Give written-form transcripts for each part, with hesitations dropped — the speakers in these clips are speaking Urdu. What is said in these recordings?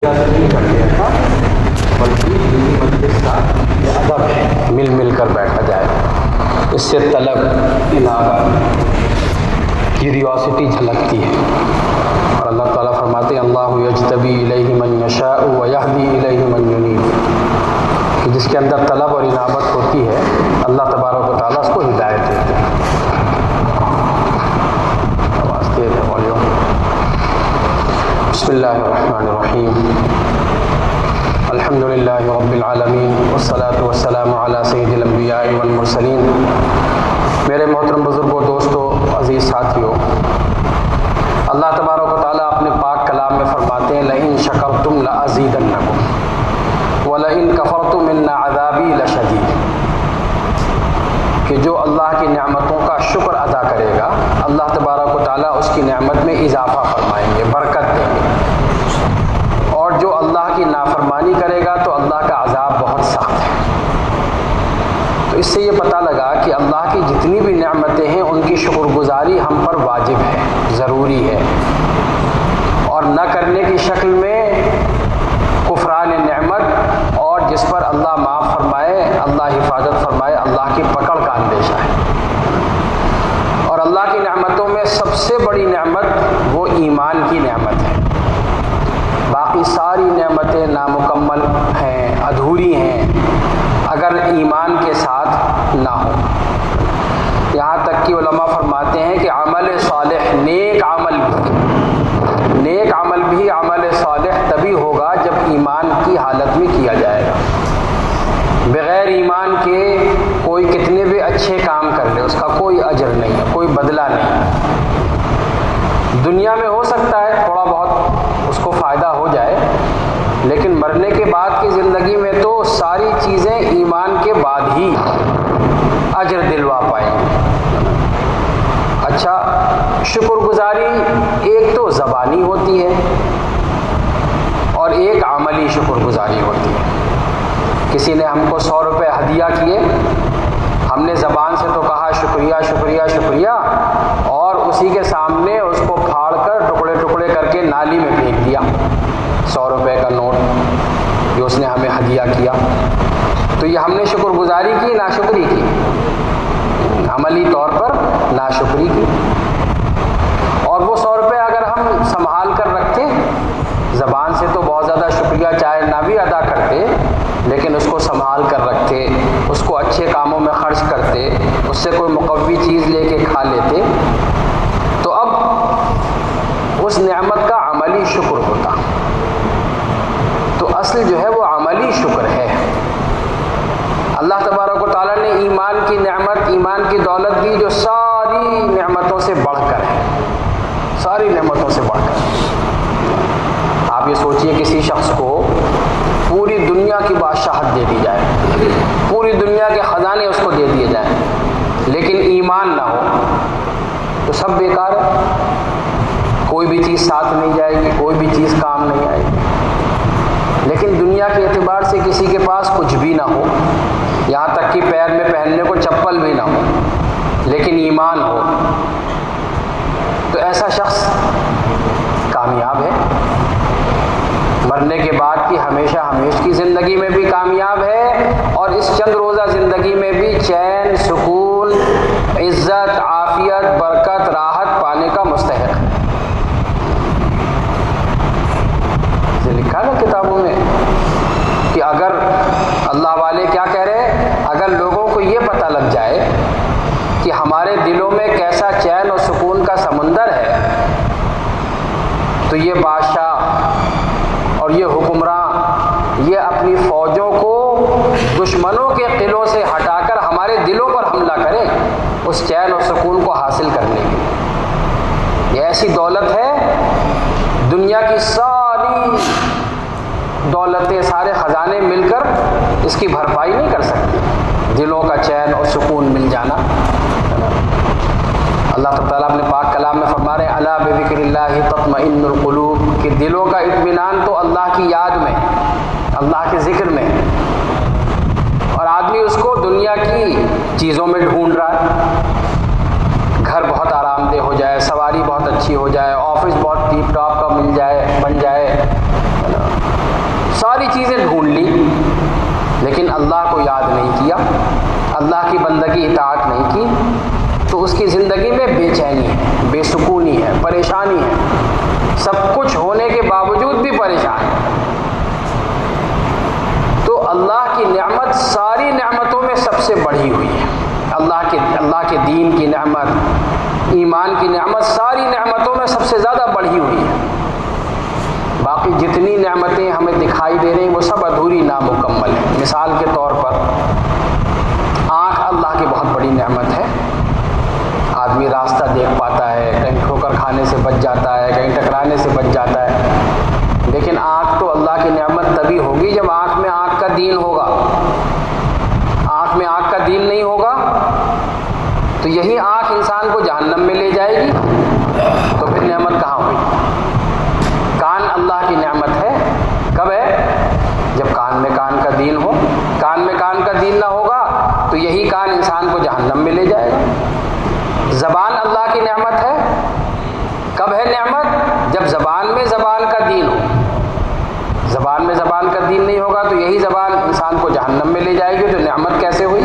نہیں کر لیا تھا، بلکہ دینی مجلس کا یہ ادب ہے، مل مل کر بیٹھا جائے، اس سے طلب انابت کیوریوسٹی جھلکتی ہے۔ اور اللہ تعالیٰ فرماتے ہیں اللہ یجتبی الیہ من یشاء ویہدی الیہ من ینیب، کہ جس کے اندر طلب اور انابت ہوتی ہے اللہ تبارک و تعالیٰ اس کو ہدایت دیتے ہیں۔ بسم اللہ الرحمن الرحیم، الحمد للہ رب العالمین، والصلاة والسلام علی سید الانبیاء والمرسلین۔ میرے محترم بزرگوں، دوستوں، عزیز ساتھیوں، اللہ تبارک و تعالیٰ اپنے پاک کلام میں فرماتے ہیں لئن شکرتم لازیدنکم ولئن کفرتم ان عذابی لشدید، کہ جو اللہ کی نعمتوں کا شکر ادا کرے گا اللہ تبارک و تعالیٰ اس کی نعمت میں اضافہ فرمائیں گے، برکت دیں گے، اور جو اللہ کی نافرمانی کرے گا تو اللہ کا عذاب بہت سخت ہے۔ تو اس سے یہ پتہ لگا کہ اللہ کی جتنی بھی نعمتیں ہیں ان کی شکر گزاری ہم پر واجب ہے، ضروری ہے، اور نہ کرنے کی شکل میں کفران نعمت، اور جس پر اللہ معاف فرمائے، اللہ حفاظت فرمائے، اللہ کی پکڑ کا اندیشہ ہے۔ اور اللہ کی نعمتوں میں سب سے بڑی نعمت وہ ایمان کی نعمت ہے، باقی ساری نعمتیں نامکمل ہیں، ادھوری ہیں اگر ایمان کے ساتھ نہ ہو۔ یہاں تک کہ علماء فرماتے ہیں کہ عمل صالح، نیک عمل بھی عمل صالح تبھی ہوگا جب ایمان کی حالت میں کیا جائے گا۔ بغیر ایمان کے کوئی کتنے بھی اچھے کام کر لے اس کا کوئی اجر نہیں ہے، کوئی بدلہ نہیں ہے۔ دنیا میں ہو سکتا ہے تھوڑا بہت اس کو فائدہ ہو جائے، لیکن مرنے کے بعد کی زندگی میں تو ساری چیزیں ایمان کے بعد ہی اجر دلوا پائیں گے۔ اچھا، شکر گزاری ایک تو زبانی ہوتی ہے اور ایک عملی شکر گزاری ہوتی ہے۔ کسی نے ہم کو 100 روپے ہدیہ کیے، ہم نے زبان سے تو کہا شکریہ شکریہ شکریہ، اور اسی کے سامنے اس کو پھاڑ کر ٹکڑے ٹکڑے کر کے نالی میں پھینک دیا 100 روپے کا نوٹ جو اس نے ہمیں ہدیہ کیا۔ تو یہ ہم نے شکر گزاری کی، ناشکری کی، عملی طور پر ناشکری کی۔ اور وہ 100 روپے اگر ہم سنبھال کر رکھتے، زبان سے تو بہت زیادہ شکریہ چاہے نہ بھی ادا کرتے، لیکن اس کو سنبھال کر رکھتے، اس کو اچھے کاموں میں خرچ کرتے، اس سے کوئی مقوی چیز لے کے کھا لیتے، تو اب اس نعمت کا عملی شکر ہوتا۔ تو اصل جو ہے وہ عملی شکر ہے۔ اللہ تبارک و تعالیٰ نے ایمان کی نعمت، ایمان کی دولت دی جو ساری نعمتوں سے بڑھ کر ہے، ساری نعمتوں سے بڑھ کر۔ آپ یہ سوچئے کسی شخص کو پوری دنیا کی بادشاہت دے دی جائے، پوری دنیا کے خزانے اس کو دے دیے جائیں، لیکن ایمان نہ ہو تو سب بیکار ہے، کوئی بھی چیز ساتھ نہیں جائے گی، کوئی بھی چیز کام نہیں آئے گی۔ لیکن دنیا کے اعتبار سے کسی کے پاس کچھ بھی نہ ہو، یہاں تک کہ پیر میں پہننے کو چپل بھی نہ ہو، لیکن ایمان ہو، تو ایسا شخص کامیاب ہے، مرنے کے بعد کی ہمیشہ ہمیشہ کی زندگی میں بھی کامیاب ہے، اور اس چند روزہ زندگی میں بھی چین، سکون، عزت، عافیت، برکت، راحت پانے کا مستحق ہے۔ یہ لکھا نا کتابوں میں کہ اگر اللہ والے کیا کہہ رہے ہیں، اگر لوگوں کو یہ پتہ لگ جائے کہ ہمارے دلوں میں کیسا چین اور سکون کا سمندر ہے، تو یہ بادشاہ اور یہ حکمراں یہ اپنی فوجوں کو دشمنوں کے قلعوں سے ہٹا کر ہمارے دلوں پر حملہ کریں اس چین اور سکون کو حاصل کرنے کے لیے۔ یہ ایسی دولت ہے، دنیا کی ساری دولتیں، سارے خزانے مل کر اس کی بھرپائی نہیں کر سکتی، دلوں کا چین اور سکون مل جانا۔ اللہ تعالیٰ اپنے پاک کلام میں فرما رہے ہیں الا بذکر اللہ تطمئن القلوب، کہ دلوں کا اطمینان تو اللہ کی یاد میں، اللہ کے ذکر میں۔ اور آدمی اس کو دنیا کی چیزوں میں ڈھونڈ رہا ہے، گھر بہت آرام دہ ہو جائے، سواری بہت اچھی ہو جائے، آفس بہت ٹیپ ٹاپ کا مل جائے، بن جائے، ساری چیزیں ڈھونڈ لی، لیکن اللہ کو یاد نہیں کیا، اللہ کی بندگی اطاعت نہیں کی، تو اس کی زندگی میں بے چینی ہے، بے سکونی ہے، پریشانی ہے، سب کچھ ہونے کے باوجود بھی پریشان ہے۔ تو اللہ کی نعمت ساری نعمتوں میں سب سے بڑھی ہوئی ہے، اللہ کے دین کی نعمت، ایمان کی نعمت ساری نعمتوں میں سب سے زیادہ بڑھی ہوئی ہے۔ باقی جتنی نعمتیں ہمیں دکھائی دے رہی ہیں وہ سب ادھوری نامکمل ہیں۔ مثال کے طور پر آنکھ اللہ کی بہت بڑی نعمت ہے، آدمی راستہ دیکھ پاتا ہے، کہیں ٹھوکر کھانے سے بچ جاتا ہے، کہیں ٹکرانے سے بچ جاتا ہے، لیکن آنکھ تو اللہ کی نعمت تبھی ہوگی جب آنکھ میں آنکھ کا دین ہوگا۔ آنکھ میں آنکھ کا دین نہیں ہوگا تو یہی آنکھ انسان کو جہنم میں لے جائے گی، تو پھر نعمت کہاں ہوئی؟ کان اللہ کی نعمت ہے، کب ہے؟ جب کان میں کان کا دین ہو۔ کان میں کان کا دین نہ ہوگا تو یہی کان انسان کو جہنم میں لے جائے گا۔ زبان اللہ کی نعمت ہے، کب ہے نعمت؟ جب زبان میں زبان کا دین ہو۔ زبان میں زبان کا دین نہیں ہوگا تو یہی زبان انسان کو جہنم میں لے جائے گی، تو نعمت کیسے ہوئی؟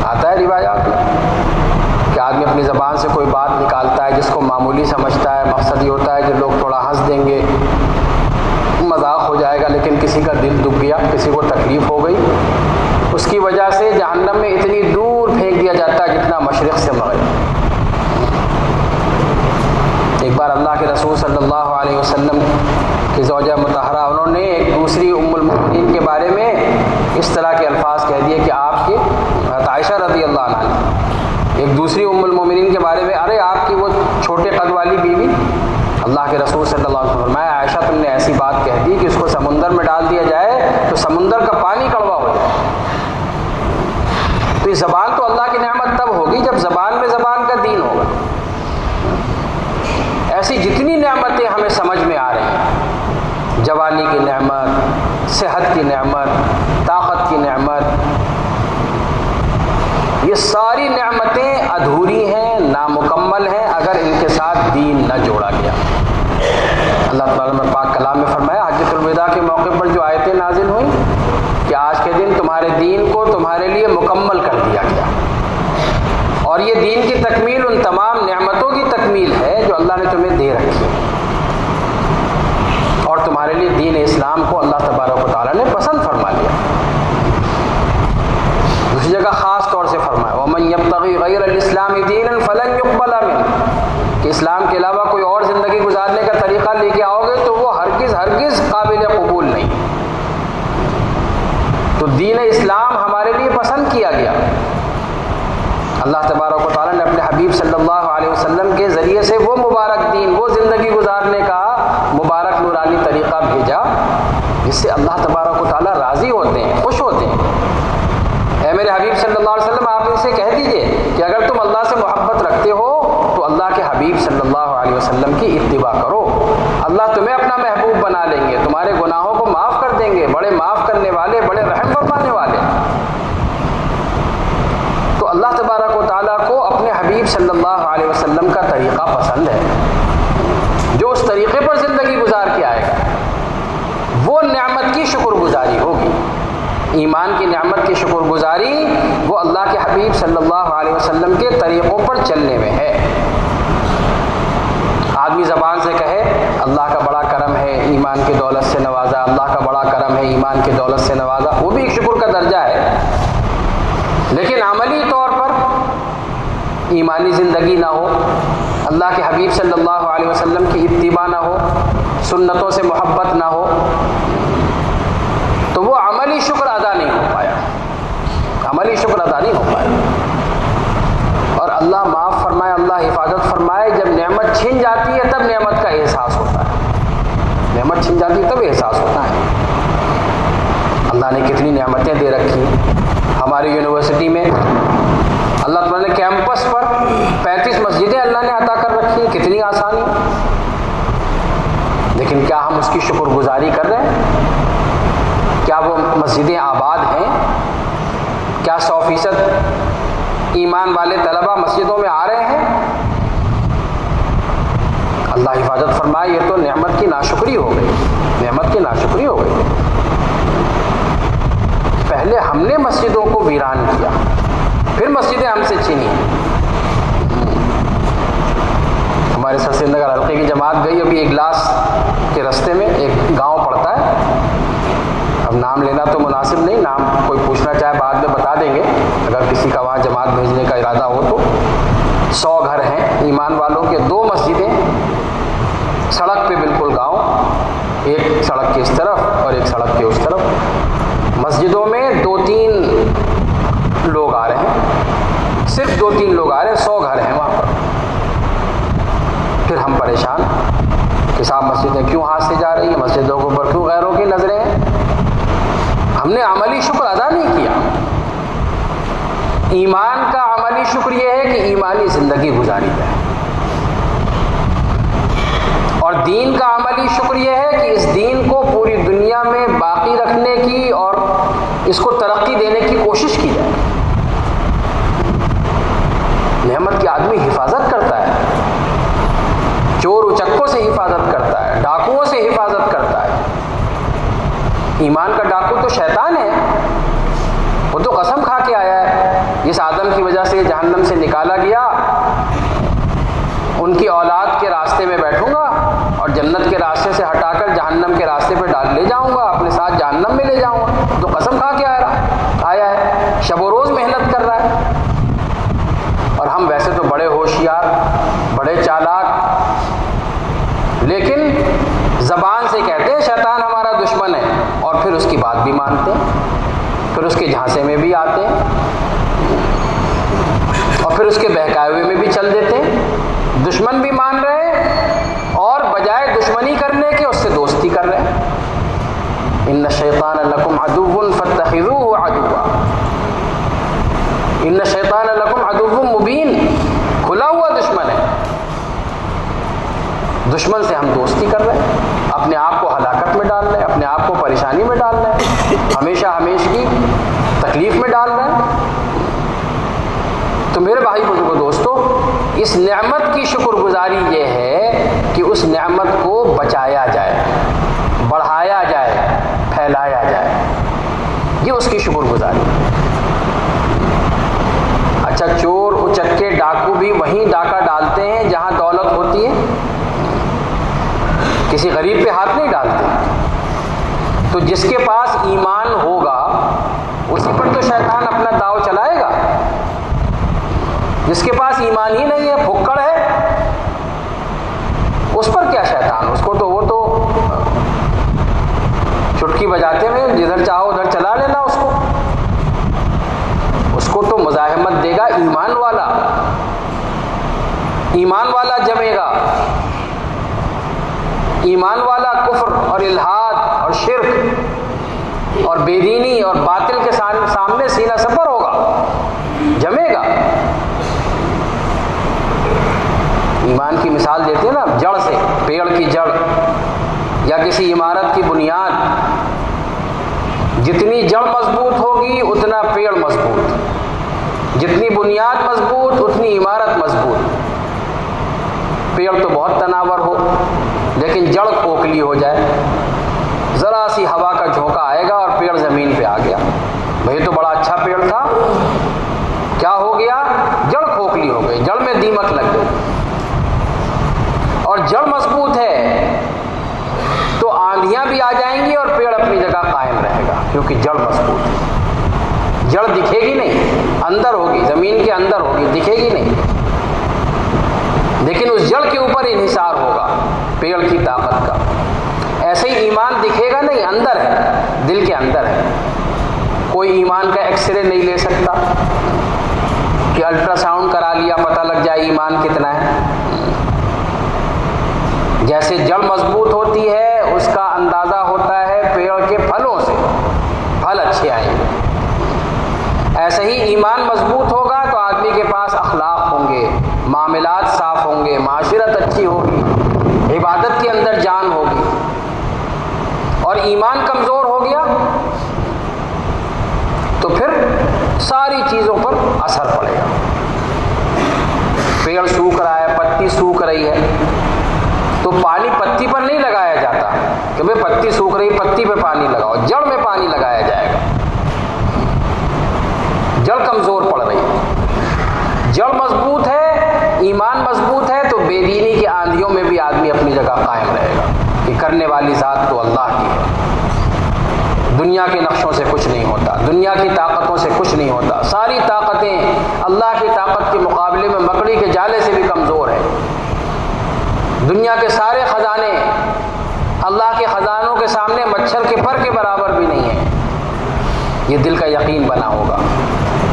آتا ہے روایات میں کہ آدمی اپنی زبان سے کوئی بات نکالتا ہے جس کو معمولی سمجھتا ہے، مقصد یہ ہوتا ہے کہ لوگ تھوڑا ہنس دیں گے، مذاق ہو جائے گا، لیکن کسی کا دل دکھ گیا، کسی کو تکلیف ہو گئی، اس کی وجہ سے جہنم میں اتنی دور پھینک دیا جاتا ہے جتنا مشرق سے مغرب۔ ایک بار اللہ کے رسول صلی اللہ علیہ وسلم کی زوجہ مطہرہ انہوں نے ایک دوسری ام المؤمنین کے بارے میں اس طرح کے الفاظ کہہ دیے کہ آپ کی عائشہ رضی اللہ عنہ نے ایک دوسری ام المؤمنین کے بارے میں، ارے آپ کی وہ چھوٹے قد والی بیوی، اللہ کے رسول صلی اللہ علیہ وسلم فرمایا عائشہ تم نے ایسی بات کہہ دی کہ اس کو سمندر میں ڈال دیا جائے تو سمندر کا پانی کڑوا ہو جائے۔ تو یہ زبان تو اللہ کی نعمت تب ہوگی جب زبان میں زبان کا دین ہوگا۔ ایسی جتنی نعمتیں ہمیں سمجھ میں آ رہی ہیں، جوانی کی نعمت، صحت کی نعمت، طاقت کی نعمت، یہ ساری نعمتیں ادھوری ہیں، نامکمل ہیں اگر ان کے ساتھ دین نہ جوڑا گیا۔ اللہ تعالیٰ نے پاک کلام میں فرمایا حجۃ الوداع کے موقع پر جو آیتیں نازل ہوئیں کہ آج کے دن تمہارے دین کو تمہارے لیے مکمل کر دیا گیا، اور یہ دین کی تکمیل ان تمام نعمتوں کی تکمیل ہے جو اللہ نے تمہیں دے رکھی ہے، اور تمہارے لیے دین اسلام کو اللہ تبارک و تعالیٰ نے پسند فرما لیا۔ دوسری جگہ خاص طور سے فرمایا وَمَن يَبْتَغِي غَيْرَ الْإِسْلَامِ دِينًا فَلَن يُقْبَلَ مِنْهُ، کہ اسلام کے علاوہ کوئی اور زندگی گزارنے کا طریقہ لے کے آؤ گے تو وہ ہرگز قابل قبول نہیں۔ تو دین اسلام ہمارے لیے پسند کیا گیا، اللہ تبارک و تعالیٰ نے اپنے حبیب صلی اللہ علیہ وسلم کے ذریعے سے وہ مبارک دین، وہ زندگی گزارنے کا مبارک نورانی طریقہ بھیجا جس سے اللہ تبارک و تعالیٰ راضی ہوتے ہیں، خوش ہوتے ہیں۔ اے میرے حبیب صلی اللہ علیہ وسلم آپ ان سے کہہ دیجئے کہ اگر تم اللہ سے محبت رکھتے ہو تو اللہ کے حبیب صلی اللہ علیہ وسلم کی اتباع کرو، اللہ تمہیں اپنا محبوب بنا لیں گے، تمہارے گناہوں کو معاف کر دیں گے، بڑے معاف کرنے والے، بڑے رحم فرمانے والے۔ تو اللہ تبارک و تعالیٰ کو اپنے حبیب صلی اللہ علیہ وسلم کا طریقہ پسند ہے، جو اس طریقے پر زندگی گزار کے آئے گا وہ نعمت کی شکر گزاری ہوگی۔ ایمان کی نعمت کی شکر گزاری وہ اللہ کے حبیب صلی اللہ علیہ وسلم کے طریقوں پر چلنے میں ہے۔ آدمی زبان سے کہے اللہ کا بڑا کرم ہے ایمان کی دولت سے نوازا، اللہ کا بڑا کرم ہے ایمان کی دولت سے نوازا، وہ بھی ایک شکر کا درجہ ہے، لیکن عملی طور پر ایمانی زندگی نہ ہو، اللہ کے حبیب صلی اللہ علیہ وسلم کی اتباع نہ ہو، سنتوں سے محبت نہ ہو، تو وہ عملی شکر ادا نہیں ہو پایا، عملی شکر ادا نہیں ہو پایا۔ اور اللہ معاف فرمائے، اللہ حفاظت فرمائے، جب نعمت چھن جاتی ہے تب نعمت کا احساس ہوتا ہے، نعمت چھن جاتی ہے تب احساس ہوتا ہے۔ اللہ نے کتنی نعمتیں دے رکھی ہماری یونیورسٹی میں، اللہ تعالیٰ نے کیمپس پر 35 مسجدیں اللہ نے عطا کر رکھی ہیں، کتنی آسانی، لیکن کیا ہم اس کی شکر گزاری کر رہے ہیں؟ کیا وہ مسجدیں آباد ہیں؟ کیا 100% ایمان والے طلبہ مسجدوں میں آ رہے ہیں؟ اللہ حفاظت فرمائے، یہ تو نعمت کی ناشکری ہو گئی، نعمت نعمت کی ناشکری ہو گئی. پہلے ہم نے مسجدوں کو ویران کیا، پھر مسجدیں ہم سے چھینی. ہمارے سر سید نگر حلقے کی جماعت گئی ابھی اگلاس کے راستے میں، ایک گاؤں پڑتا ہے، اب نام لینا تو مناسب نہیں، نام کوئی پوچھنا چاہے بعد میں بتا دیں گے اگر کسی کا وہاں جماعت بھیجنے کا ارادہ ہو تو. 100 گھر ہیں ایمان والوں کے، 2 مسجدیں سڑک پہ بالکل گاؤں، ایک سڑک کے اس طرف اور ایک سڑک کے اس طرف. مسجدوں میں 2-3 لوگ آ رہے ہیں، صرف 2-3 لوگ آ رہے ہیں، 100 گھر ہیں وہاں پر. پھر ہم پریشان کہ صاحب مسجدیں کیوں ہاتھ سے جا رہی ہیں، مسجدوں کے اوپر کیوں غیروں کی نظریں ہیں. ہم نے عملی شکر ادا نہیں کیا. ایمان کا عملی شکر یہ ہے کہ ایمانی زندگی گزاری جائے، اور دین کا عملی شکر یہ ہے کہ اس دین کو پوری دنیا میں باقی رکھنے کی اور اس کو ترقی دینے کی کوشش کی جائے. نعمت کی آدمی حفاظت کرتا ہے، چور اچکوں سے حفاظت کرتا ہے، ڈاکوؤں سے حفاظت کرتا ہے. ایمان کا ڈاکو تو شیطان ہے، وہ تو قسم کھا کے آیا ہے جس آدم کی وجہ سے جہنم سے نکالا گیا ان کی اولاد کے راستے میں بیٹھوں گا اور جنت کے راستے سے ہٹا کر جہنم کے راستے پہ ڈال لے جاؤں گا، اپنے ساتھ جہنم میں لے جاؤں گا. تو قسم کھا کے آیا ہے، شب و روز محنت کر رہا ہے. اور ہم ویسے تو بڑے ہوشیار، بڑے چالاک، لیکن زبان سے کہتے ہیں شیطان ہمارا دشمن ہے اور پھر اس کی بات بھی مانتے ہیں، پھر اس کے جھانسے میں بھی آتے ہیں اور پھر اس کے بہکائے ہوئے میں بھی چل دیتے ہیں. دشمن بھی مان رہے ہیں اور بجائے دشمنی کرنے کے اس سے دوستی کر رہے ہیں. ان الشیطان لکم عدو فاتخذوہ عدوا، ان الشیطان لکم عدو مبین، کھلا ہوا دشمن ہے. دشمن سے ہم دوستی کر رہے ہیں، اپنے آپ کو ہلاکت میں ڈال رہے ہیں، اپنے آپ کو پریشانی میں ڈال رہے ہیں، ہمیشہ ہمیشگی تکلیف میں ڈال رہے ہیں. تو میرے بھائی بزرگوں دوستو، اس نعمت کی شکر گزاری یہ ہے کہ اس نعمت کو بچایا جائے، بڑھایا جائے، پھیلایا جائے. یہ اس کی شکر گزاری. اچھا، چور اچکے ڈاکو بھی وہیں ڈاکہ ڈالتے ہیں جہاں دولت ہوتی ہے، کسی غریب پہ ہاتھ نہیں ڈالتے. تو جس کے پاس ایمان ہوگا اسی پر تو شیطان اپنا داؤ چلائے گا. جس کے پاس ایمان ہی نہیں ہے، پھکڑ ہے، اس پر کیا شیطان، اس کو تو وہ تو چٹکی بجاتے ہوئے جدھر چاہو ادھر چلا لینا. اس کو تو مزاحمت دے گا ایمان والا. ایمان والا جمے گا، ایمان والا کفر اور الحاد اور شرک اور بے دینی اور باطل کے سامنے سینہ سپر ہوگا، جمے گا. ایمان کی مثال دیتے ہیں نا، جڑ سے، پیڑ کی جڑ یا کسی عمارت کی بنیاد، جتنی جڑ مضبوط ہوگی اتنا پیڑ مضبوط، جتنی بنیاد مضبوط اتنی عمارت مضبوط. پیڑ تو بہت تناور ہو لیکن جڑ کھوکھلی ہو جائے، ذرا سی ہوا کا جھونکا آئے گا اور پیڑ زمین پہ آ گیا. بھئی تو بڑا اچھا پیڑ تھا، کیا ہو گیا؟ جڑ کھوکھلی ہو گئی، جڑ میں دیمک لگ گئی. اور جڑ مضبوط ہے تو آندھیاں بھی آ جائیں گی اور پیڑ اپنی جگہ قائم رہے گا، کیونکہ جڑ مضبوط ہے. جڑ دکھے گی نہیں، اندر ہوگی، زمین کے اندر ہوگی، دکھے گی نہیں، لیکن اس جڑ کے اوپر انحصار ہوگا پیڑ کی طاقت کا. ایسے ہی ایمان دکھے گا نہیں، اندر ہے، دل کے اندر ہے. کوئی ایمان کا ایکس رے نہیں لے سکتا کہ الٹرا ساؤنڈ کرا لیا پتہ لگ جائے ایمان کتنا ہے. جیسے جڑ مضبوط ہوتی ہے اس کا اندازہ ہوتا ہے پیڑ کے پھلوں سے، پھل اچھے آئیں گے. ایسے ہی ایمان مضبوط ہوگا تو آدمی کے پاس اخلاق ہوں گے، معاملات صاف ہوں گے، معاشرت اچھی ہوگی، عبادت کے اندر جان ہوگی. اور ایمان کمزور ہو گیا تو پھر ساری چیزوں پر اثر پڑے گا. پیڑ سوکھ رہا ہے، پتی سوکھ رہی ہے تو پانی پتی پر نہیں لگایا جاتا کہ کہ بھئی پتی سوکھ رہی، پتی پہ پانی لگاؤ، جڑ میں پانی لگایا جائے گا۔ جڑ کمزور پڑ رہی ہے، جڑ مضبوط ہے، ایمان مضبوط ہے تو بے دینی کی آندھیوں میں بھی آدمی اپنی جگہ قائم رہے گا کہ کرنے والی ذات تو اللہ کی ہے، دنیا کے نقشوں سے کچھ نہیں ہوتا، دنیا کی طاقتوں سے کچھ نہیں ہوتا، ساری طاقتیں اللہ کی طاقت کے مقابلے میں مکڑی کے جالے سے بھی کمزور ہے۔ دنیا کے سارے خزانے اللہ کے خزانوں کے سامنے مچھر کے پر کے برابر بھی نہیں ہیں۔ یہ دل کا یقین بنا ہوگا،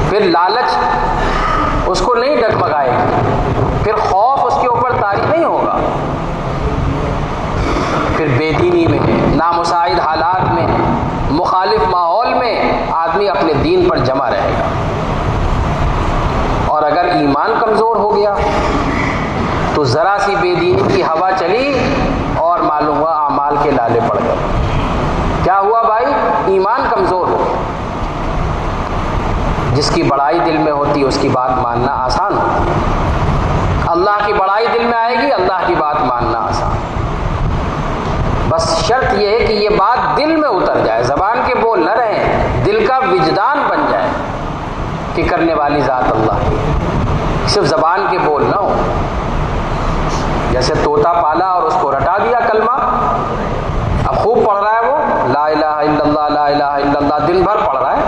پھر لالچ اس کو نہیں ڈگمگائے گی، پھر خوف اس کے اوپر طاری نہیں ہوگا، پھر بے دینی میں، نامساعد حالات میں، مخالف ماحول میں آدمی اپنے دین پر جمع رہے گا۔ اور اگر ایمان کمزور ہو گیا تو ذرا سی بے دینی کی ہوا چلی اور معلوم ہوا اعمال کے لالے پڑ گئے۔ کیا ہوا بھائی؟ ایمان کمزور ہو گیا۔ جس کی بڑائی دل میں ہوتی ہے اس کی بات ماننا آسان ہوتی ہے۔ اللہ کی بڑائی دل میں آئے گی، اللہ کی بات ماننا آسان۔ بس شرط یہ ہے کہ یہ بات دل میں اتر جائے، زبان کے بول نہ رہیں، دل کا وجدان بن جائے کہ کرنے والی ذات اللہ کی ہے، صرف زبان کے بول نہ ہو۔ جیسے طوطا پالا اور اس کو رٹا دیا کلمہ، اب خوب پڑھ رہا ہے وہ لا الہ الا اللہ لا الہ الا اللہ، دن بھر پڑھ رہا ہے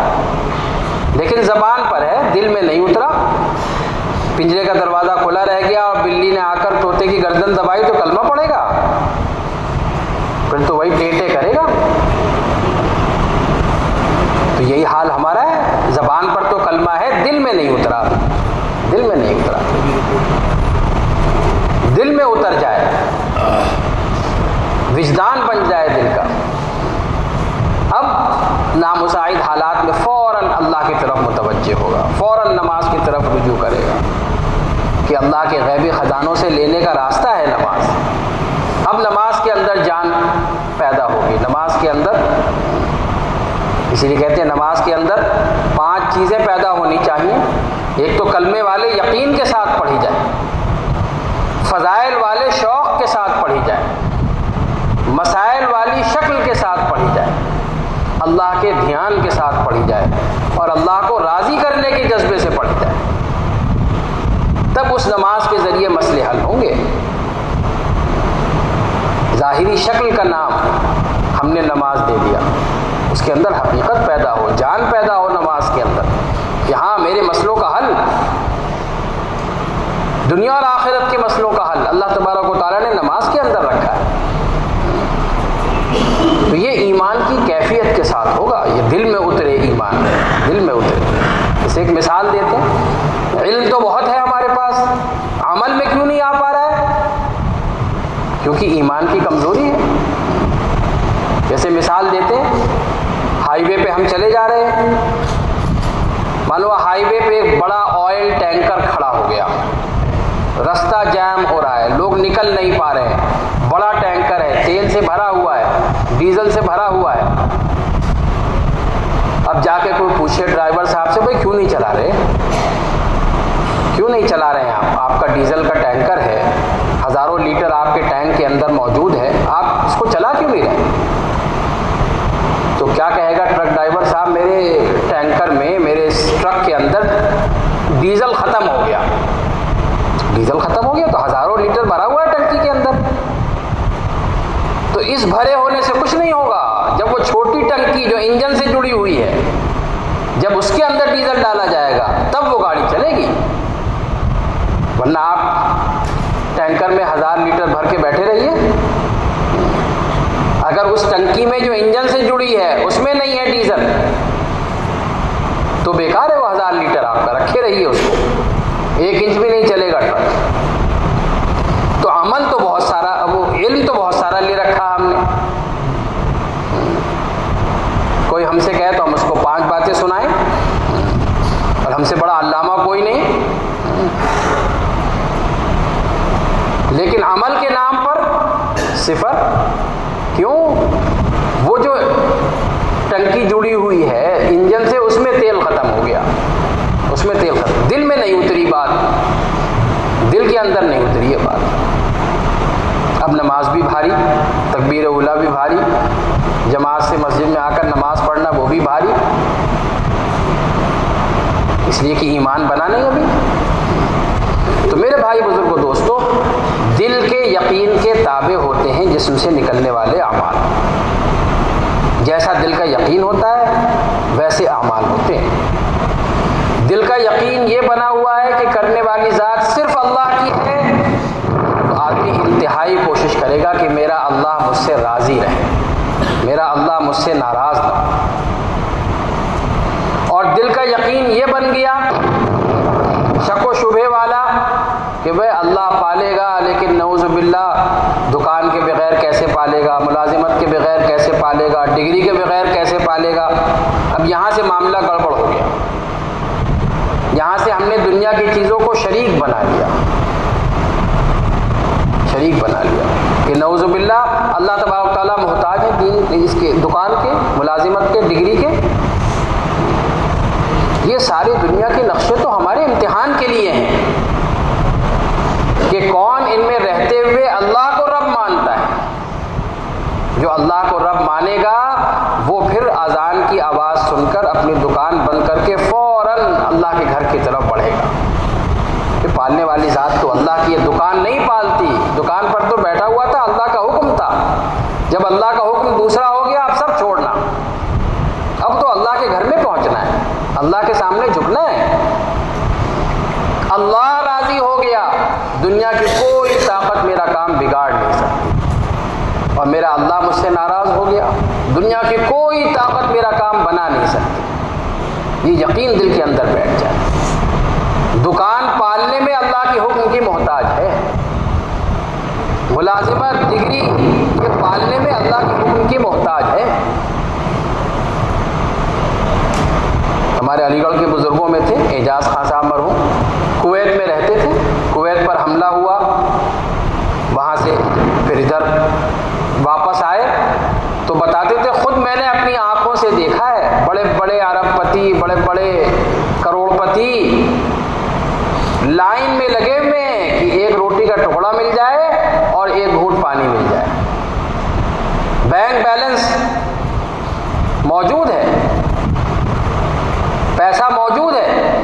لیکن زبان پر ہے، دل میں نہیں اترا۔ پنجرے کا دروازہ کھلا رہ گیا اور بلی نے آ کر طوطے کی گردن دبائی تو کلمہ پڑھے گا؟ پھر تو وہی ٹیٹے کرے گا۔ تو یہی حال ہمارا ہے، زبان پر تو کلمہ ہے، دل میں نہیں اترا، دل میں نہیں اترا۔ دل میں اتر جائے، وجدان بن جائے دل کا، اب نامساعد حالات میں فوراً اللہ کی طرف متوجہ ہوگا، فوراً نماز کی طرف رجوع کرے گا کہ اللہ کے غیبی خزانوں سے لینے کا راستہ ہے نماز۔ اب نماز کے اندر جان پیدا ہوگی، نماز کے اندر، اسی لیے کہتے ہیں نماز کے اندر 5 چیزیں پیدا ہونی چاہیے۔ ایک تو کلمے والے یقین کے ساتھ پڑھی جائے، فضائل والے شوق کے ساتھ پڑھی جائے، مسائل والی شکل کے ساتھ پڑھی جائے، اللہ کے دھیان کے ساتھ پڑھی جائے اور اللہ کو راضی کرنے کے جذبے سے پڑھی جائے، تب اس نماز کے ذریعے مسئلے حل ہوں گے۔ ظاہری شکل کا نام ہم نے نماز دے دیا، اس کے اندر حقیقت پیدا ہو، جان پیدا ہو نماز کے اندر کہ ہاں میرے مسئلوں کا حل، دنیا اور آخرت کے مسئلوں کا حل اللہ تبارک و تعالیٰ نے نماز کے اندر رکھا ہے۔ تو یہ ایمان کی کیفیت کے ساتھ ہوگا، یہ دل میں اترے، ایمان دل میں اترے۔ اسے ایک مثال دیتے ہیں، علم تو بہت ہے ہمارے پاس، عمل میں کیوں نہیں آ پا رہا ہے؟ کیونکہ ایمان کی کمزوری ہے۔ جیسے مثال دیتے ہیں، ہائی وے پہ ہم چلے جا رہے ہیں، مان لو ہائی وے پہ ایک بڑا آئل ٹینکر کھڑا ہو گیا، رستہ جام ہو رہا ہے، لوگ نکل نہیں پا رہے ہیں، بڑا ٹینکر ہے، تیل سے بھرا ہوا ہے، ڈیزل سے بھرا ہوا ہے۔ اب جا کے کوئی پوچھے ڈرائیور صاحب سے، بھائی کیوں نہیں چلا رہے، کیوں نہیں چلا رہے ہیں آپ کا ڈیزل کا ٹینکر ہے، ہزاروں لیٹر آپ کے ٹینک کے اندر موجود ہے، آپ اس کو چلا کیوں نہیں رہے؟ تو کیا کہے گا ٹرک ڈرائیور صاحب، میرے ٹینکر میں، میرے ٹرک کے اندر ڈیزل ختم ہو گیا۔ ڈیزل ختم ہو گیا تو ہزاروں لیٹر بھرا ہوا ہے ٹنکی کے اندر، تو اس بھرے ہونے سے کچھ نہیں ہوگا۔ جب وہ چھوٹی ٹنکی جو انجن سے جڑی ہوئی ہے، جب اس کے اندر ڈیزل ڈالا جائے گا تب وہ گاڑی چلے گی، ورنہ آپ ٹینکر میں 1000 لیٹر بھر کے بیٹھے رہیے، اگر اس ٹنکی میں جو انجن سے جڑی ہے اس میں نہیں ہے ڈیزل تو بیکار ہے وہ 1000 لیٹر آپ کا، رکھے رہیے اس کو، 1 انچ بھی نہیں چلے گا ٹرک۔ تو عمل تو بہت سارا، وہ علم تو بہت سارا لے رکھا ہم نے، کوئی ہم سے کہے تو ہم اس کو 5 باتیں سنائیں، اور ہم سے بڑا علامہ کوئی نہیں، لیکن عمل کے نام پر صفر۔ کیوں؟ وہ جو ٹنکی جڑی ہوئی ہے انجن سے، اس میں تیل ختم ہو گیا، اس میں تیل ختم، دل میں نہیں اتری بات، دل کے اندر نہیں اتری یہ بات۔ اب نماز بھی بھاری، تکبیر تکبیر اولا بھی بھاری، جماعت سے مسجد میں آ کر نماز پڑھنا وہ بھی بھاری، اس لیے کہ ایمان بنا نہیں ابھی۔ تو میرے بھائی بزرگوں دوستو، دل کے یقین کے تابع ہوتے ہیں جسم سے نکلنے والے اعمال۔ جیسا دل کا یقین ہوتا ہے ویسے اعمال ہوتے ہیں۔ دل کا یقین یہ بنا ہوا ہے کہ کرنے والی ذات صرف اللہ کی ہے، تو آدمی انتہائی کوشش کرے گا کہ میرا اللہ مجھ سے راضی رہے، میرا اللہ مجھ سے ناراض نہ ہو۔ اور دل کا یقین یہ بن گیا شک و شبہ والا کہ بھئی اللہ پالے گا، لیکن نعوذ باللہ دکان کے بغیر کیسے پالے گا، ملازمت کے بغیر کیسے پالے گا، ڈگری کے بغیر کیسے پالے گا۔ اب یہاں سے معاملہ گڑبڑ ہو گیا، یہاں سے ہم نے دنیا کی چیزوں کو شریک بنا لیا، شریک بنا لیا کہ نعوذ باللہ اللہ تبارک تعالیٰ محتاج ہے دین اس کے، دکان کے، ملازمت کے، ڈگری کے۔ یہ ساری دنیا کے نقشے تو ہمارے امتحان کے لیے ہیں کہ کون ان میں رہتے ہوئے اللہ کو رب مانتا ہے۔ جو اللہ کو رب مانے گا وہ پھر اذان کی آواز سن کر اپنی دکان بند کر کے فوراً اللہ کے گھر کی طرف بڑھے گا۔ کہ پالنے والی ذات تو اللہ کی، یہ دکان نہیں پالتی، دکان پر تو بیٹھا ہوا تھا، اللہ کا حکم تھا، جب اللہ کا حکم دوسرا ہو گیا اب سب چھوڑنا، اب تو اللہ کے گھر میں پہنچنا ہے، اللہ کے سامنے جھکنا ہے۔ اللہ راضی ہو گیا، دنیا کی کوئی طاقت میرا کام بگاڑ نہیں سکتی، اور میرا اللہ مجھ سے ناراض ہو گیا، دنیا کی کوئی طاقت میرا کام بنا نہیں سکتی۔ یہ یقین دل کے اندر بیٹھ جائے۔ دکان پالنے میں اللہ کے حکم کی محتاج ہے، ملازمت، ڈگری یہ پالنے میں اللہ کے حکم کی محتاج ہے۔ ہمارے علی گڑھ کے بزرگوں میں تھے اعجاز خان صاحب مرحوم، کویت میں رہتے تھے، کویت پر حملہ ہوا، وہاں سے پھر ادھر واپس آئے تو بتاتے تھے خود میں نے اپنی آنکھوں سے دیکھا ہے، بڑے بڑے ارب پتی، بڑے بڑے کروڑ پتی لائن میں لگے ہوئے ہیں کہ ایک روٹی کا ٹکڑا مل جائے اور ایک گھونٹ پانی مل جائے۔ بینک بیلنس موجود ہے، پیسہ موجود ہے،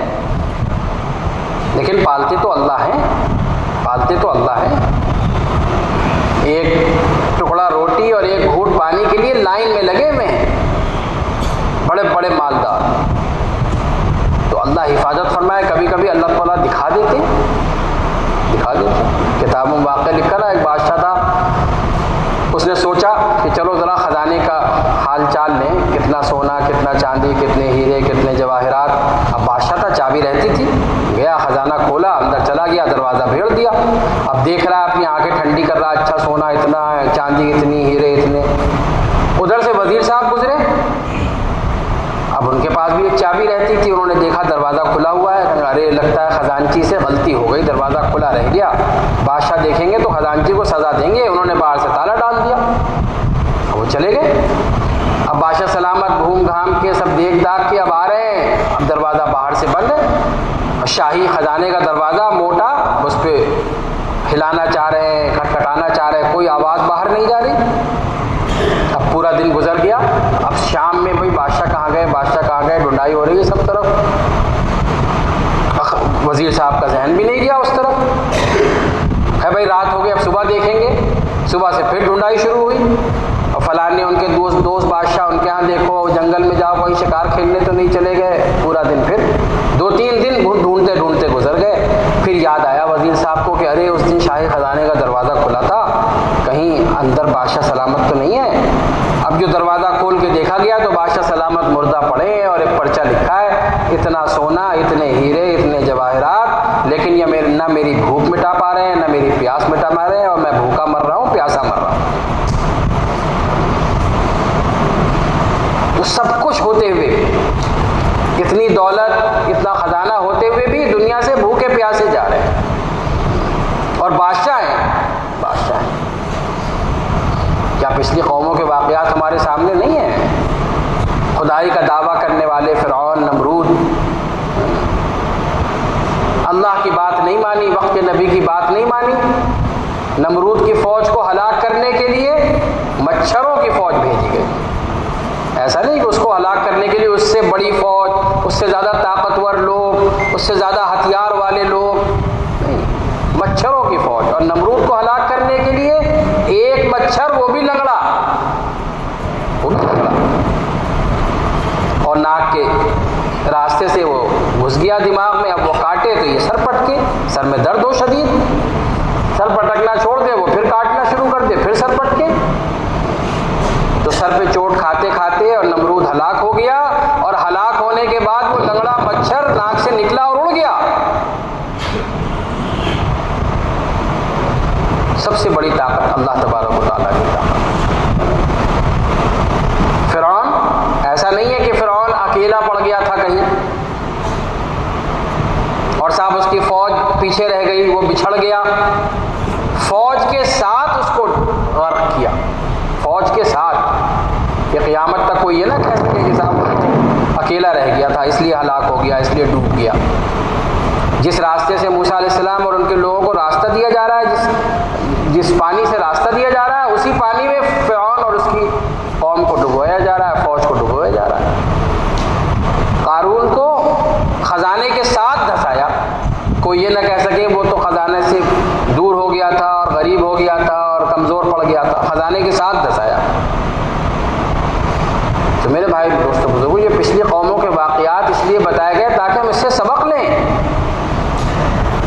لیکن پالتے تو اللہ ہیں، پالتے تو اللہ ہیں۔ ایک ٹکڑا روٹی اور ایک گھونٹ پانی کے لیے لائن میں لگے ہوئے ہیں بڑے بڑے مالدار۔ تو اللہ حفاظت فرمائے، کبھی کبھی اللہ تعالیٰ دکھا دیتے۔ کتابوں میں واقعہ لکھا نا، ایک بادشاہ تھا، اس نے سوچا کہ چلو ذرا خزانے کا حال چال لیں، کتنا سونا، کتنا چاندی، کتنے ہیرے، کتنے جواہرات۔ اب بادشاہ تھا، چابی رہتی تھی، گیا خزانہ کھولا، اندر چلا گیا، دروازہ بھیڑ دیا۔ اب دیکھ رہا ہے، اپنی آنکھیں ٹھنڈی کر رہا، اچھا سونا اتنا ہے، چاندی اتنی، ہیرے اتنے۔ ادھر سے وزیر صاحب گزرے، اب ان کے پاس بھی ایک چابی رہتی تھی، انہوں نے دیکھا دروازہ کھلا ہوا ہے، ارے لگتا ہے خزانچی سے غلطی ہو گئی، دروازہ کھلا رہ گیا، بادشاہ دیکھیں گے تو خزانچی کو سزا دیں گے، انہوں نے باہر سے تالا ڈال دیا، وہ چلے گئے۔ اب بادشاہ سلامت گھوم گھام کے سب دیکھ داکھ کے اب آ رہے ہیں، اب دروازہ باہر سے بند ہے، شاہی خزانے کا دروازہ موٹا، اس پہ ہلانا چاہ رہے ہیں، کھٹکھٹانا چاہ رہے ہیں، کوئی آواز باہر نہیں جا رہی۔ اب پورا دن گزر گیا، اب شام میں بھائی بادشاہ کہاں گئے، بادشاہ کہاں گئے، ڈھونڈائی ہو رہی ہے سب طرف، وزیر صاحب کا ذہن بھی نہیں گیا اس طرف، ہے بھائی رات ہو گئی، اب صبح دیکھیں گے۔ صبح سے پھر ڈھونڈائی شروع ہوئی، اور فلاں نے ان کے دوست بادشاہ ان کے ہاں دیکھو، جنگل میں جاؤ کوئی شکار کھیلنے تو نہیں چلے گئے۔ پورا دن پھر 2-3 دن ڈھونڈتے ڈھونڈتے گزر گئے۔ پھر یاد آیا وزیر صاحب کو کہ ارے اس دن شاہی خزانے کا دروازہ کھلا تھا، کہیں اندر بادشاہ سلامت تو نہیں ہے۔ اب جو دروازہ کھول کے دیکھا گیا تو بادشاہ سلامت مردہ پڑے ہیں، اور ایک پرچہ لکھا ہے، اتنا سونا، اتنے ہیرے، اتنے جواہرات، لیکن یہ نہ میری بھوک مٹا پا رہے ہیں، نہ میری پیاس مٹا پا رہے ہیں، اور میں بھوکا مر رہا ہوں، پیاسا مر رہا ہوں۔ تو سب کچھ ہوتے ہوئے، اتنی دولت، اتنا خزانہ ہوتے ہوئے بھی دنیا سے بھوکے پیاسے جا رہے ہیں، اور بادشاہ ہیں، بادشاہ ہیں۔ کیا پچھلی قوموں کے واقعات ہمارے سامنے نہیں ہیں؟ خدائی کا دعویٰ کرنے والے فرعون، نمرود، اللہ کی بات نہیں مانی، وقت نبی کی بات نہیں مانی، نمرود کی فوج کو ہلاک کرنے کے لیے ایسا نہیں کہ اس کو ہلاک کرنے کے لیے اس سے بڑی فوج، اس سے زیادہ طاقتور لوگ، اس سے زیادہ ہتھیار والے لوگ نہیں، مچھروں کی فوج. اور نمرود کو ہلاک کرنے کے لیے ایک مچھر، وہ بھی لنگڑا، اور ناک کے راستے سے وہ گھس گیا دماغ میں. اب وہ کاٹے تو یہ سر پٹکے، سر میں درد ہو شدید، سر پٹکنا چھوڑ دے وہ پھر کاٹنا شروع کر دے، پھر سر پٹکے. تو سر پہ چوٹ کھاتے کھاتے اور نمرود ہلاک ہو گیا. اور ہلاک ہونے کے بعد وہ لنگڑا مچھر ناک سے نکلا اور اڑ گیا. سب سے بڑی طاقت اللہ تبارک و تعالیٰ کی طاقت. فرعون ایسا نہیں ہے کہ فرعون اکیلا پڑ گیا تھا کہیں اور صاحب اس کی فوج پیچھے رہ گئی، وہ بچھڑ گیا. فوج کے ساتھ اس کو غرق کیا، فوج کے ساتھ. کہ قیامت تک کوئی یہ نہ کہہ سکے کہ صاحب اکیلا رہ گیا تھا اس لیے ہلاک ہو گیا، اس لیے ڈوب گیا. جس راستے سے موسیٰ علیہ السلام اور ان کے لوگوں کو راستہ دیا جا رہا ہے، جس پانی سے راستہ دیا جا رہا ہے، اسی پانی میں فرعون اور اس کی قوم کو ڈبویا جا رہا ہے، فوج کو ڈبویا جا رہا ہے. قارون کو خزانے کے ساتھ دھسایا. کوئی یہ نہ کہہ سکے وہ تو خزانے سے دور ہو گیا تھا اور غریب ہو گیا تھا اور کمزور پڑ گیا تھا، خزانے کے ساتھ دھسایا. تو میرے بھائی دوستو بزرگوں، یہ پچھلی قوموں کے واقعات اس لیے بتائے گئے تاکہ ہم اس سے سبق لیں.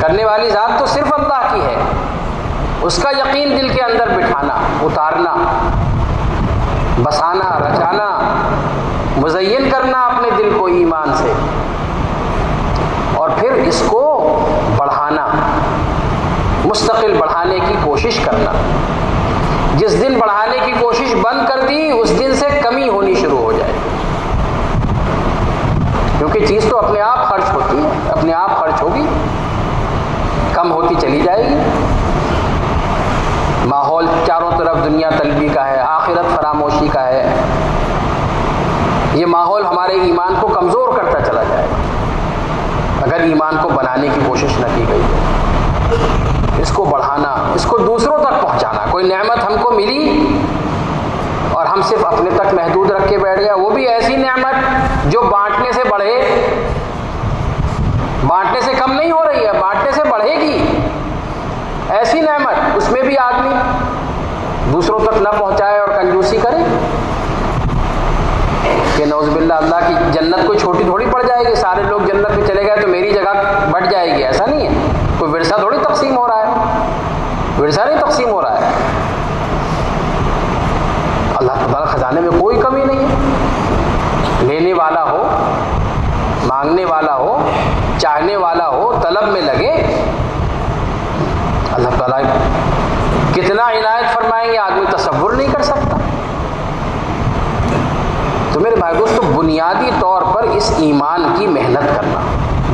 کرنے والی ذات تو صرف اللہ کی ہے، اس کا یقین دل کے اندر بٹھانا، اتارنا، بسانا، رچانا، مزین کرنا اپنے دل کو ایمان سے، اور پھر اس کو بڑھانا، مستقل بڑھانے کی کوشش کرنا. جس دن بڑھانے کی کوشش بند کر دی اس دن سے کمی ہونی شروع ہو جائے گی. کیونکہ چیز تو اپنے آپ خرچ ہوتی ہے، اپنے آپ خرچ ہوگی، کم ہوتی چلی جائے گی. ماحول چاروں طرف دنیا طلبی کا ہے، آخرت فراموشی کا ہے. یہ ماحول ہمارے ایمان کو کمزور کرتا چلا جائے گا اگر ایمان کو بنانے کی کوشش نہ کی گئی. اس کو بڑھانا، اس کو دوسروں تک پہنچانا. کوئی نعمت ہم کو ملی اور ہم صرف اپنے تک محدود رکھ کے بیٹھ گئے، وہ بھی ایسی نعمت جو بانٹنے سے بڑھے، بانٹنے سے کم نہیں ہو رہی ہے، بانٹنے سے بڑھے گی. ایسی نعمت، اس میں بھی آدمی دوسروں تک نہ پہنچائے اور کنجوسی کرے کہ نعوذ باللہ اللہ کی جنت کوئی چھوٹی تھوڑی پڑ جائے گی. سارے لوگ جنت میں چلے گئے تو میری جگہ بڑھ جائے گی، ایسا نہیں ہے. کوئی ورثہ تھوڑی تقسیم ہو رہا ہے، ورثہ نہیں تقسیم ہو رہا ہے. اللہ تعالیٰ خزانے میں کوئی کمی نہیں ہے. لینے والا ہو، مانگنے والا ہو، چاہنے والا ہو، طلب میں لگے، اللہ تعالیٰ کتنا عنایت فرمائیں گے آدمی تصور نہیں کر سکتا. تو میرے بھائی دوستو، بنیادی طور پر اس ایمان کی محنت کرنا،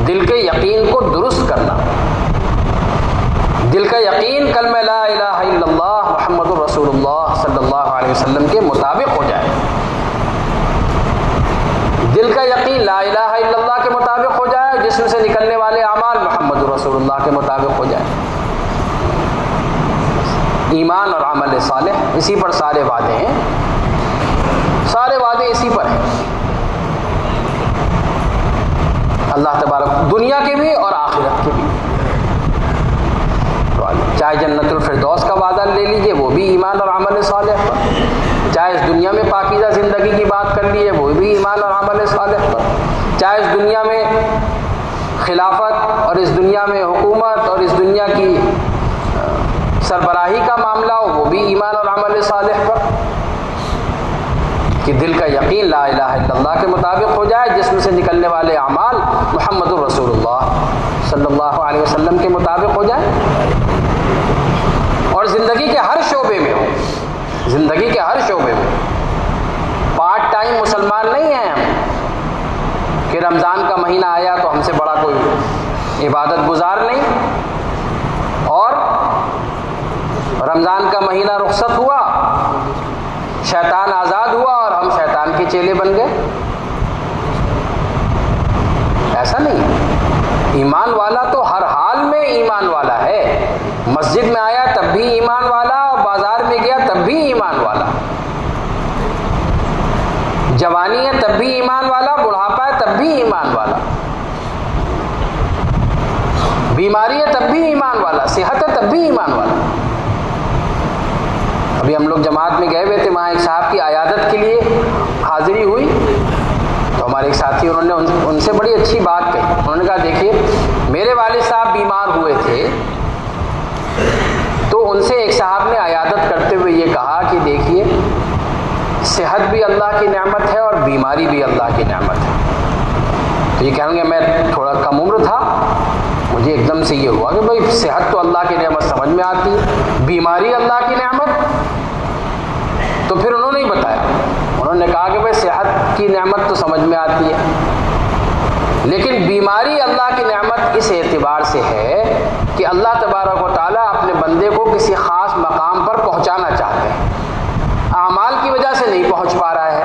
دل کے یقین کو درست کرنا، دل کا یقین کلمہ لا الہ الا اللہ محمد الرسول اللہ صلی اللہ علیہ وسلم کے مطابق ہو جائے. دل کا یقین لا الہ الا اللہ کے مطابق ہو جائے، جسم سے نکلنے والے اعمال محمد الرسول اللہ کے مطابق ہو جائے. ایمان اور عمل صالح، اسی پر سارے وعدے ہیں، سارے وعدے اسی پر ہیں. اللہ تبارک دنیا کے بھی اور آخرت کے بھی. چاہے جنت الفردوس کا وعدہ لے لیجئے، وہ بھی ایمان اور عمل صالح پر. چاہے اس دنیا میں پاکیزہ زندگی کی بات کر لیجئے، وہ بھی ایمان اور عمل صالح پر. چاہے اس دنیا میں خلافت اور اس دنیا میں حکومت اور اس دنیا کی سربراہی کا معاملہ ہو، وہ بھی ایمان اور عمل صالح پر. کہ دل کا یقین لا الہ الا اللہ کے مطابق ہو جائے، جسم سے نکلنے والے اعمال محمد الرسول اللہ صلی اللہ علیہ وسلم کے مطابق ہو جائے، اور زندگی کے ہر شعبے میں ہو. زندگی کے ہر شعبے میں. پارٹ ٹائم مسلمان نہیں ہیں ہم کہ رمضان کا مہینہ آیا تو ہم سے بڑا کوئی عبادت گزار نہیں، اور رمضان کا مہینہ رخصت ہوا، شیطان آزاد ہوا اور ہم شیطان کے چیلے بن گئے. ایسا نہیں. ایمان والا تو ہر حال میں ایمان والا ہے. مسجد میں آیا تب بھی ایمان والا، اور بازار میں گیا تب بھی ایمان والا. جوانی ہے تب بھی ایمان والا، بڑھاپا ہے تب بھی ایمان والا، بیماری ہے تب بھی ایمان والا، صحت ہے تب بھی ایمان والا۔ ابھی ہم لوگ جماعت میں گئے ہوئے تھے، وہاں ایک صاحب کی عیادت کے لیے حاضری ہوئی، تو ہمارے ایک ساتھی انہوں نے ان سے بڑی اچھی بات کہی۔ انہوں نے کہا دیکھیے میرے والد صاحب بیمار ہوئے تھے، تو ان سے ایک صاحب نے عیادت کرتے ہوئے یہ کہا کہ دیکھیے صحت بھی اللہ کی نعمت ہے اور بیماری بھی اللہ کی نعمت ہے۔ تو یہ کہیں گے میں تھوڑا کم عمر تھا، مجھے ایک دم سے یہ ہوا کہ بھائی صحت تو اللہ کی نعمت سمجھ میں آتی ہے، بیماری اللہ کی نعمت۔ تو پھر انہوں نے ہی بتایا، انہوں نے کہا کہ بھائی صحت کی نعمت تو سمجھ میں آتی ہے، لیکن بیماری اللہ کی نعمت اس اعتبار سے ہے کہ اللہ تبارک و تعالیٰ اپنے بندے کو کسی خاص مقام پر پہنچانا چاہتے ہیں، اعمال کی وجہ سے نہیں پہنچ پا رہا ہے،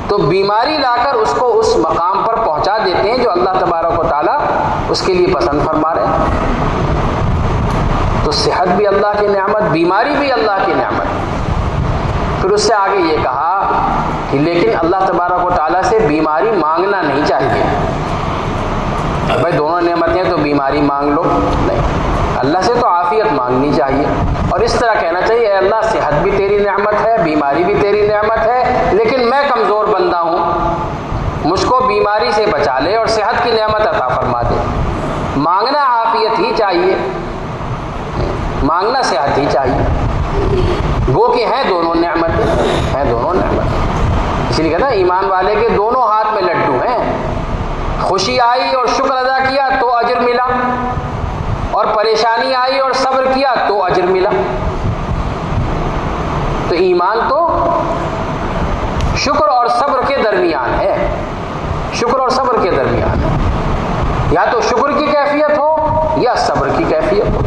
تو بیماری لا کر اس کو اس مقام پر پہنچا دیتے ہیں جو اللہ تبارک و تعالیٰ اس کے لیے پسند فرما رہے ہیں۔ تو صحت بھی اللہ کی نعمت، بیماری بھی اللہ کی نعمت۔ پھر اس سے آگے یہ کہا کہ لیکن اللہ تبارک و تعالیٰ سے بیماری مانگنا نہیں چاہیے، بھائی دونوں نعمتیں تو بیماری مانگ لو، نہیں، اللہ سے تو عافیت مانگنی چاہیے، اور اس طرح کہنا چاہیے اے اللہ صحت بھی تیری نعمت ہے، بیماری بھی تیری نعمت ہے، لیکن میں کمزور بندہ ہوں، مجھ کو بیماری سے بچا لے اور صحت کی نعمت عطا فرما دے۔ مانگنا عافیت ہی چاہیے، مانگنا صحت ہی چاہیے، گو کہ ہیں دونوں نعمتیں، ہیں دونوں نعمت۔ اس لیے کہتا ہے ایمان والے کے دونوں ہاتھ میں لڈو ہیں، خوشی آئی اور شکر ادا کیا تو اجر ملا، اور پریشانی آئی اور صبر کیا تو اجر ملا۔ تو ایمان تو شکر اور صبر کے درمیان ہے، شکر اور صبر کے درمیان ہے، یا تو شکر کی کیفیت ہو یا صبر کی کیفیت ہو،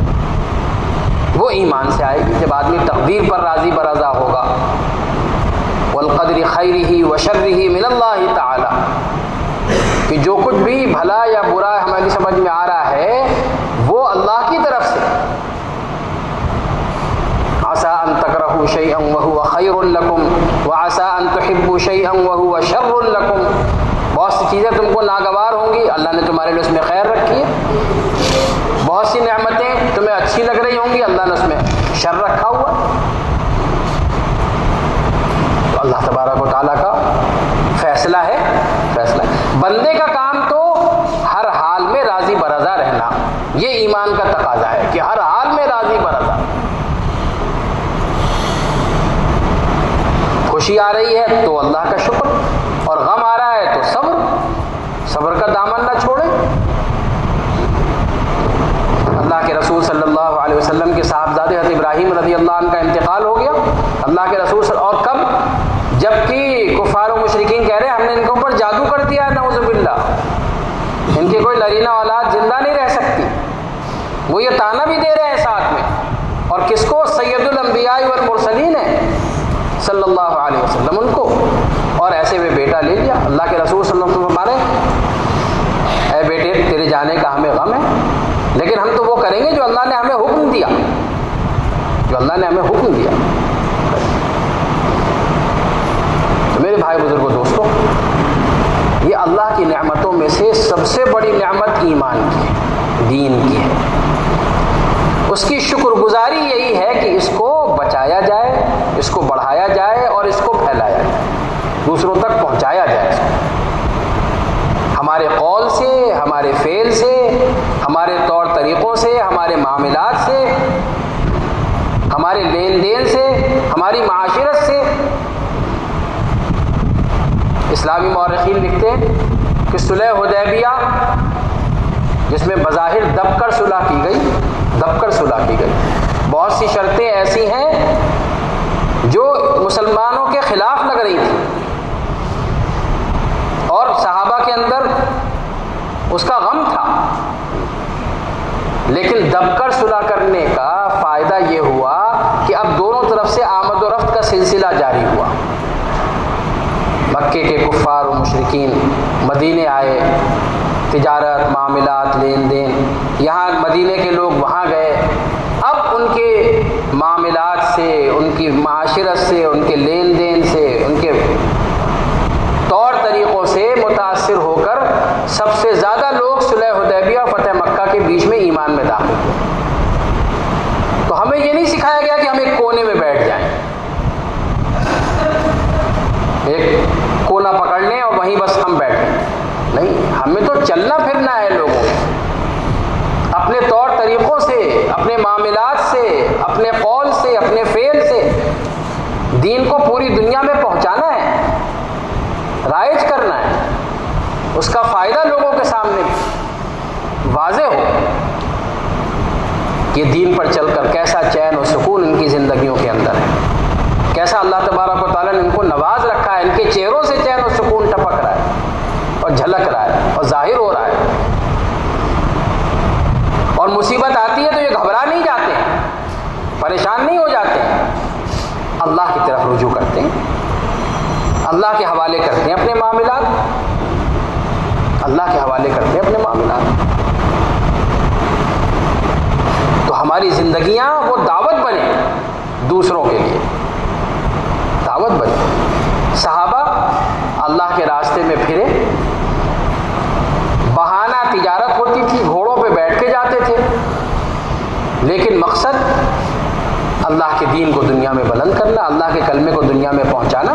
وہ ایمان سے آئے گی جب آدمی تقدیر پر راضی برضا ہوگا۔ والقدر خیرہ وشرہ من اللہ تعالی، کہ جو کچھ بھی بھلا یا برا ہماری سمجھ میں آ رہا ہے وہ اللہ کی طرف سے۔ عسى ان تکرہوا شیئا وہو خیر لکم وعسى ان تحبوا شیئا وہو شر لکم، بہت سی چیزیں تم کو ناگوار ہوں گی، اللہ نے تمہارے لیے اس میں خیر رکھی ہے، بہت سی نعمتیں تمہیں اچھی لگ رہی ہوں گی، اللہ نے اس میں شر رکھا ہوا۔ تو اللہ تبارک و تعالیٰ کا فیصلہ ہے، فیصلہ ہے۔ بندے کا کام تو ہر حال میں راضی برضا رہنا، یہ ایمان کا تقاضا ہے کہ ہر حال میں راضی برضا۔ خوشی آ رہی ہے تو اللہ کا شکر، اور غم آ رہا ہے تو صبر، صبر کا دامن نہ چھوڑے۔ اللہ کے رسول صلی اللہ علیہ وسلم کے صاحبزادے حضرت ابراہیم رضی اللہ عنہ کا انتقال ہو گیا، اللہ کے رسول اور کب؟ جبکہ کفار و مشرکین کہہ رہے ہیں ہم نے ان کے اوپر جادو کر دیا ہے، نعوذ باللہ، ان کی کوئی نرینہ اولاد زندہ نہیں رہ سکتی، وہ یہ طعنہ بھی دے رہے ہیں ساتھ میں، اور کس کو؟ سید الانبیاء والمرسلین ہے صلی اللہ علیہ وسلم، ان کو، اور ایسے میں بیٹا لے لیا۔ اللہ کے رسول صلی اللہ علیہ وسلم فرما رہے اے بیٹے تیرے جانے کا ہمیں غم ہے، لیکن ہم تو وہ کریں گے جو اللہ نے ہمیں حکم دیا، جو اللہ نے ہمیں حکم دیا۔ تو میرے بھائی بزرگوں دوستوں، یہ اللہ کی نعمتوں میں سے سب سے بڑی نعمت ایمان کی ہے، دین کی ہے۔ اس کی شکر گزاری یہی ہے کہ اس کو بچایا جائے، اس کو بڑھایا جائے اور اس کو پھیلایا جائے، دوسروں تک پہنچایا جائے اس کو، ہمارے قول سے، ہمارے فعل سے، ہمارے طور طریقوں سے، ہمارے معاملات سے، ہمارے لین دین سے، ہماری معاشرت سے۔ اسلامی مورخین لکھتے ہیں کہ صلح حدیبیہ جس میں بظاہر دب کر صلح کی گئی، دب کر صلح کی گئی، بہت سی شرطیں ایسی ہیں جو مسلمانوں کے خلاف لگ رہی تھیں، اور صحابہ کے اندر اس کا غم تھا، لیکن دب کر صلح کرنے کا فائدہ یہ ہوا کہ اب دونوں طرف سے آمد و رفت کا سلسلہ جاری ہوا۔ مکے کے کفار و مشرکین مدینے آئے، تجارت، معاملات، لین دین، یہاں مدینے کے لوگ وہاں گئے، اب ان کے معاملات سے، ان کی معاشرت سے، ان کے لین دین سے، ان کے ہمیں یہ نہیں سکھایا گیا کہ ہم ایک کونے میں بیٹھ جائیں، ایک کونا پکڑ لیں اور وہیں بس ہم بیٹھیں. نہیں، ہمیں تو چلنا پھرنا ہے لوگوں اپنے طور طریقوں سے، اپنے معاملات سے، اپنے قول سے، اپنے فعل سے دین کو پوری دنیا میں پہنچانا ہے، رائج کرنا ہے، اس کا فائدہ لوگوں کے سامنے واضح ہو کہ دین پر چل کر کیسا چین و سکون ان کی زندگیوں کے اندر ہے، کیسا اللہ تبارک و تعالیٰ نے ان کو نواز رکھا ہے، ان کے چہروں سے چین و سکون ٹپک رہا ہے اور جھلک رہا ہے اور ظاہر ہو رہا ہے. اور مصیبت آتی ہے تو یہ گھبرا نہیں جاتے ہیں، پریشان نہیں ہو جاتے ہیں، اللہ کی طرف رجوع کرتے ہیں، اللہ کے حوالے کرتے ہیں اپنے معاملات، اللہ کے حوالے کرتے ہیں اپنے معاملات. تو ہماری زندگیاں وہ دعوت بنے دوسروں کے لیے، دعوت بنے. صحابہ اللہ کے راستے میں پھرے، بہانہ تجارت ہوتی تھی، گھوڑوں پہ بیٹھ کے جاتے تھے، لیکن مقصد اللہ کے دین کو دنیا میں بلند کرنا، اللہ کے کلمے کو دنیا میں پہنچانا.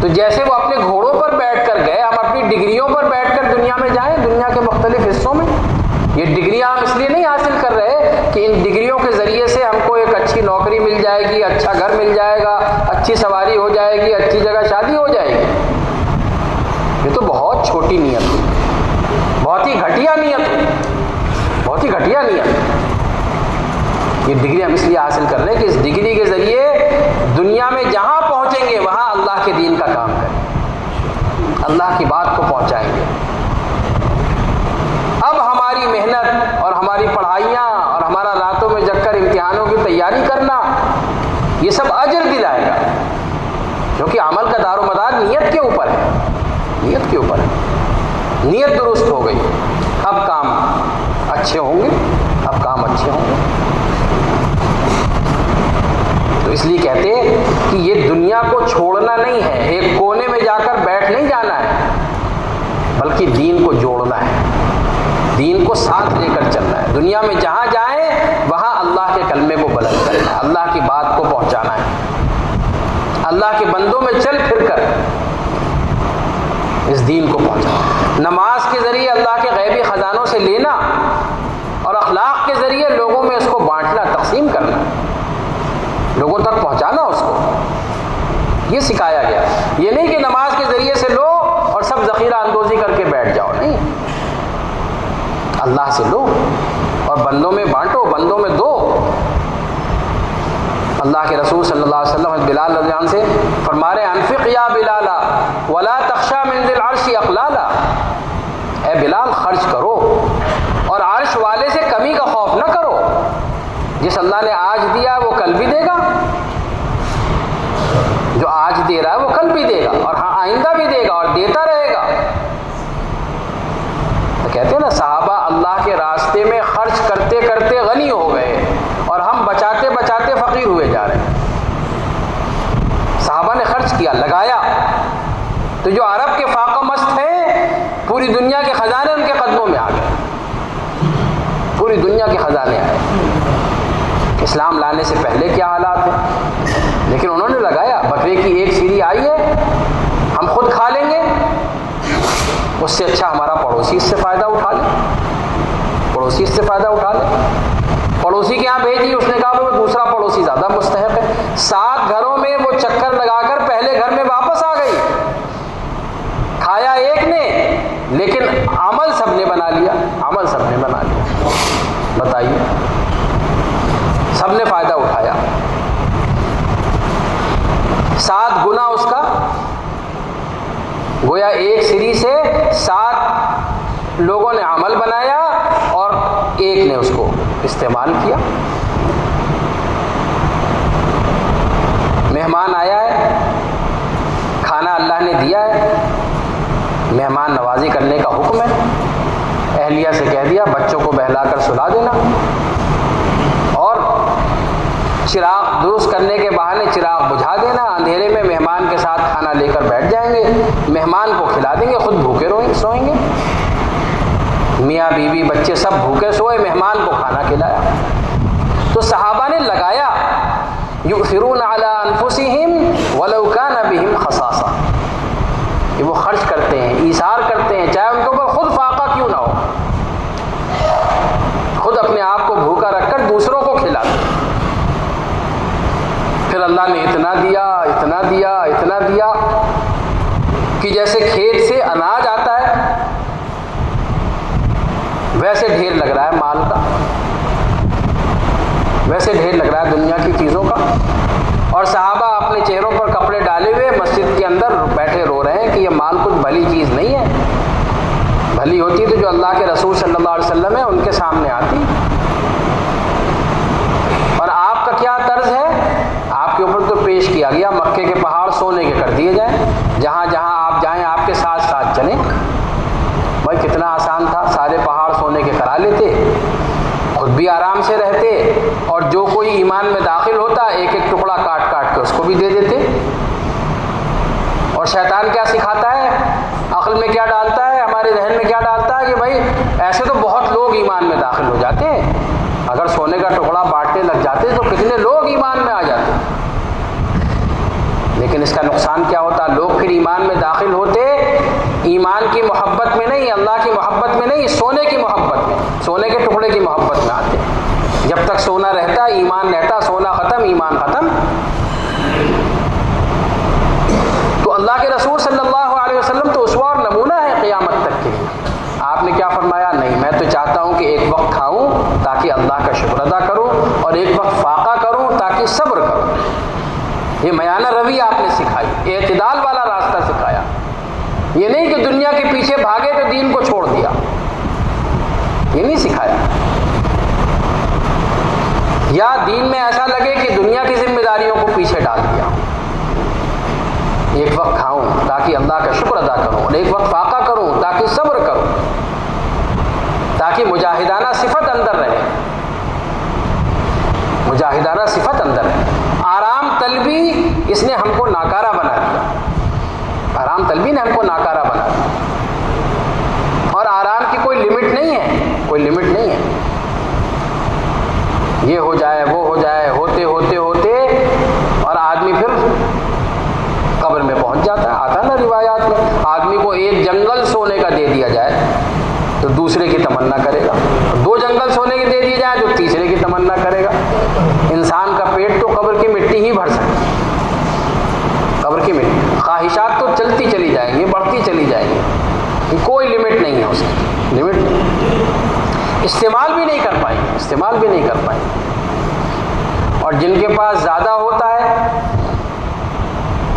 تو جیسے وہ اپنے گھوڑوں پر بیٹھ کر گئے، ہم اپنی ڈگریوں پر بیٹھ کر دنیا میں جائیں، دنیا کے مختلف حصوں میں. یہ ڈگریاں ہم اس لیے نہیں حاصل کر رہے کہ ان ڈگریوں کے ذریعے سے ہم کو ایک اچھی نوکری مل جائے گی، اچھا گھر مل جائے گا، اچھی سواری ہو جائے گی، اچھی جگہ شادی ہو جائے گی. یہ تو بہت چھوٹی نیت ہوئی، بہت ہی گھٹیا نیت ہوئی، بہت ہی گھٹیا نیت. یہ ڈگری ہم اس لیے حاصل کر رہے ہیں کہ اس ڈگری کے ذریعے دنیا میں جہاں پہنچیں گے وہاں اللہ کے دین کا کام کریں، اللہ کی بات کو پہنچائیں گے. اب ہماری محنت اور ہماری پڑھائیاں اور ہمارا راتوں میں جگ کر امتحانوں کی تیاری کرنا یہ سب اجر دلائے گا، کیونکہ عمل کا دار و مدار نیت کے اوپر ہے، نیت کے اوپر ہے. نیت درست ہو گئی، اب کام اچھے ہوں گے، اب کام اچھے ہوں گے. تو اس لیے کہتے ہیں کہ یہ دنیا کو چھوڑنا نہیں ہے، ایک کونے میں جا کر بیٹھ نہیں جانا ہے، بلکہ دین کو جوڑنا ہے، دین کو ساتھ لے کر چلنا ہے. دنیا میں جہاں جائیں وہاں اللہ کے کلمے کو بلند کرنا ہے، اللہ کی بات کو پہنچانا ہے، اللہ کے بندوں میں چل پھر کر اس دین کو پہنچانا ہے. نماز کے ذریعے اللہ کے غیبی خزانوں سے لینا اور اخلاق کے ذریعے لوگوں میں اس کو بانٹنا، تقسیم کرنا، لوگوں تک پہنچانا اس کو، یہ سکھایا گیا. یہ نہیں کہ نماز کے ذریعے سے لو اور سب ذخیرہ اندوزی کر کے بیٹھ جاؤ، نہیں، اللہ سے لو اور بندوں میں بانٹو، بندوں میں دو. اللہ کے رسول صلی اللہ علیہ وسلم بلال رضی اللہ عنہ سے فرما رہے ہیں انفق یا بلالا ولا تخشى من ذی العرش اقلالا، اے بلال خرچ کرو اور عرش والے سے کمی کا خوف نہ کرو. جس اللہ نے آج دیا وہ کل بھی دے گا، جو آج دے رہا ہے وہ کل بھی دے گا، اور ہاں آئندہ بھی دے گا اور دیتا رہے گا. تو کہتے ہیں نا صحابہ اللہ کے راستے میں خرچ کرتے کرتے غنی ہو گئے اور ہم بچاتے بچاتے فقیر ہوئے جا رہے ہیں. صحابہ نے خرچ کیا، لگایا، تو جو عرب کے فاقہ مست ہیں پوری دنیا کے خزانے ان کے قدموں میں آ گئے، پوری دنیا کے خزانے آئے. اسلام لانے سے پہلے کیا حالات ہیں، لیکن انہوں نے لگایا. بکرے کی ایک سیری آئی ہے، ہم خود کھا لیں گے، اس سے اچھا ہمارا پڑوسی اس سے فائدہ اٹھا لے، پڑوسی اس سے فائدہ اٹھا لے. پڑوسی کے یہاں بھیجی، اس نے کہا وہ دوسرا پڑوسی زیادہ مستحق ہے. 7 گھروں میں وہ چکر لگا کر پہلے گھر میں واپس آ گئی. کھایا ایک نے لیکن عمل سب نے بنا لیا، عمل سب نے بنا لیا. بتائیے، سب نے فائدہ اٹھایا. 7 گنا اس کا، گویا ایک سری سے 7 لوگوں نے عمل بنایا اور ایک نے اس کو استعمال کیا. مہمان آیا ہے، کھانا اللہ نے دیا ہے، مہمان نوازی کرنے کا حکم ہے. اہلیہ سے کہہ دیا بچوں کو بہلا کر سلا دینا، اور چراغ درست کرنے کے بہانے چراغ بجھا دینا. اندھیرے میں مہمان کے ساتھ کھانا لے کر بیٹھ جائیں گے، مہمان کو کھلا دیں گے، خود بھوکے سوئیں گے. میاں بیوی بچے سب بھوکے سوئے، مہمان کو کھانا کھلایا. تو صحابہ نے لگایا یؤثرون علی انفسہم ولو کان بہم خصاصہ، کہ وہ خرچ کرتے ہیں، ایثار کرتے ہیں، چاہے ان کے اوپر خود فاقہ کیوں نہ ہو، خود اپنے آپ کو بھوکا رکھ کر دوسروں کو کھلاتے ہیں۔ پھر اللہ نے اتنا دیا اتنا دیا اتنا دیا کہ جیسے کھیت سے اناج آتا ہے ویسے ڈھیر لگ رہا ہے مال کا، ویسے ڈھیر لگ رہا ہے دنیا کی چیزوں کا، اور صحابہ اپنے چہروں پر کپڑے ڈالے ہوئے مسجد کے اندر بیٹھے رو رہے ہیں کہ یہ مال کچھ بھلی چیز نہیں ہے، بھلی ہوتی تو جو اللہ کے رسول صلی اللہ علیہ وسلم ہے ان کے سامنے آتی۔ اور آپ کا کیا طرز ہے؟ آپ کے اوپر تو پیش کیا گیا مکے کے پہاڑ سونے کے کر دیے جائیں، جہاں جہاں آپ جائیں آپ کے ساتھ ساتھ چلیں۔ بھائی کتنا آسان تھا، سارے پہاڑ سونے کے کرا لیتے، خود بھی آرام سے رہتے، اور جو کوئی ایمان میں داخل ہوتا ایک ایک ٹکڑا کاٹ کاٹ کے اس کو بھی دے دیتے۔ اور شیطان کیا سکھاتا ہے، عقل میں کیا ڈالتا ہے، ہمارے ذہن میں کیا ڈالتا ہے کہ بھائی ایسے تو بہت لوگ ایمان میں داخل ہو جاتے ہیں، اگر سونے کا ٹکڑا بانٹنے لگ جاتے تو کتنے لوگ ایمان میں آ جاتے۔ لیکن اس کا نقصان کیا ہوتا، لوگ پھر ایمان میں داخل ہوتے ایمان کی محبت میں نہیں، اللہ کی محبت میں نہیں، سونے کی محبت میں، سونے کے ٹکڑے کی محبت میں آتے۔ جب تک سونا رہتا ایمان رہتا، سونا ختم ایمان ختم۔ تو اللہ کے رسول صلی اللہ علیہ وسلم تو اسوہ اور نمونہ ہے قیامت تک کے لیے۔ آپ نے کیا فرمایا؟ نہیں، میں تو چاہتا ہوں کہ ایک وقت کھاؤں تاکہ اللہ کا شکر ادا کروں، اور ایک وقت فاقہ کروں تاکہ صبر کروں۔ یہ میانہ روی آپ نے سکھائی، اعتدال والا راستہ سکھایا۔ یہ نہیں کہ دنیا کے پیچھے بھاگے تو دین کو چھوڑ دیا، یہ نہیں سکھایا۔ یا دین میں ایسا لگے کہ دنیا کی ذمہ داریوں کو پیچھے ڈال دیا، ایک وقت کھاؤں تاکہ اللہ کا شکر ادا کروں، اور ایک وقت فاقہ کروں تاکہ صبر کروں، تاکہ مجاہدانہ صفت اندر رہے، مجاہدانہ صفت اندر رہے۔ آرام طلبی اس نے ہم کو ناکارہ بنا دیا، آرام طلبی نے ہم کو ناکارہ بنا دیا، اور آرام کی کوئی لمٹ نہیں ہے، کوئی لمٹ نہیں ہے۔ یہ ہو جائے وہ ہو جائے، ہوتے ہوتے ہوتے اور آدمی پھر قبر میں پہنچ جاتا ہے۔ آتا نا روایات میں، آدمی کو ایک جنگل سونے کا دے دیا جائے تو دوسرے کی تمنا کرے گا، دو جنگل سونے کے دے دیے جائیں تو تیسرے کی تمنا کرے گا۔ انسان کا پیٹ تو قبر کی مٹی ہی بھر سکتی، قبر کی مٹی، خواہشات تو چلتی چلی جائیں گی، بڑھتی چلی جائیں گی، کوئی لمٹ نہیں ہے اس کی، لمٹ نہیں، استعمال بھی نہیں کر پائیں گے، استعمال بھی نہیں کر پائیں گے۔ اور جن کے پاس زیادہ ہوتا ہے،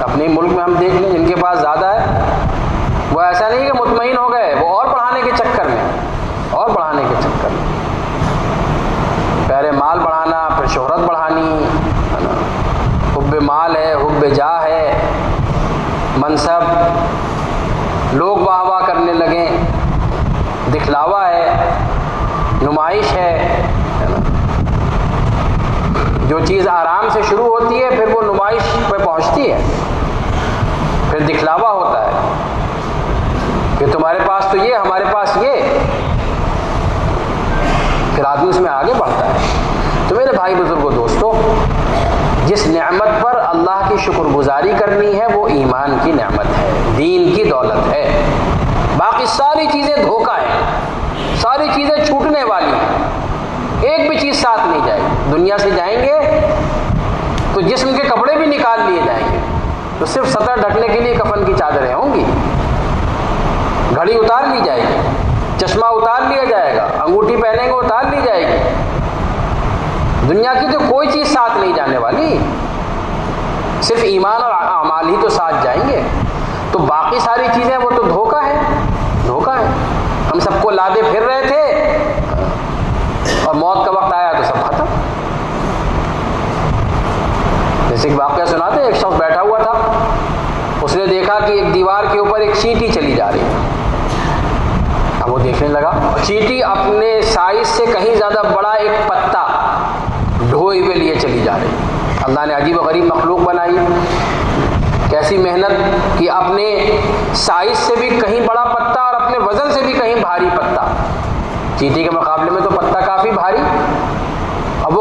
اپنے ملک میں ہم دیکھ لیں، جن کے پاس زیادہ ہے وہ ایسا نہیں کہ مطمئن ہو گئے، وہ اور بڑھانے کے چکر میں، اور بڑھانے کے چکر میں، پہلے مال بڑھانا، پھر شہرت بڑھانی، ہے نا، حب مال ہے، حب جاہ ہے، منصب، لوگ واہ واہ کرنے لگیں، دکھلاوا ہے، نمائش ہے نا۔ جو چیز آرام سے شروع ہوتی ہے پھر وہ نمائش پہ پہنچتی ہے، پھر دکھلاوا ہوتا ہے کہ تمہارے پاس تو یہ، ہمارے پاس یہ، پھر آدمی اس میں آگے بڑھتا ہے۔ تو میرے بھائی بزرگوں دوستو، جس نعمت پر اللہ کی شکر گزاری کرنی ہے وہ ایمان کی نعمت ہے، دین کی دولت ہے۔ باقی ساری چیزیں دھوکہ ہیں، ساری چیزیں چھوٹنے والی ہیں، ایک بھی چیز ساتھ نہیں جائے گی۔ دنیا سے جائیں گے تو جسم کے کپڑے بھی نکال لیے جائیں گے، تو صرف سطر ڈھکنے کے لیے کفن کی چادریں ہوں گی، گھڑی اتار لی جائے گی، چشمہ اتار لیا جائے گا، انگوٹھی پہنیں گے اتار لی جائے گی۔ دنیا کی تو کوئی چیز ساتھ نہیں جانے والی، صرف ایمان اور اعمال ہی تو ساتھ جائیں گے۔ تو باقی ساری چیزیں وہ تو دھوکہ ہے، دھوکہ ہے۔ ہم سب کو لادے پھر رہے تھے اور موت کا وقت آیا تو سب ختم۔ جیسے ایک واقعہ سناتے ہیں، ایک شخص بیٹھا ہوا تھا، اس نے دیکھا کہ ایک دیوار کے اوپر ایک چینٹی چلی جا رہی ہے۔ اب وہ دیکھنے لگا، چینٹی اپنے سائز سے کہیں زیادہ بڑا ایک پتا ڈھوئے ہوئے لیے چلی جا رہی ہے۔ اللہ نے عجیب و غریب مخلوق بنائی، کیسی محنت کہ اپنے سائز سے بھی کہیں بڑا پتا اور اپنے وزن سے بھی کہیں بھاری پتا۔ چینٹی کے مقابلے میں تو پتا کافی بھاری، اب وہ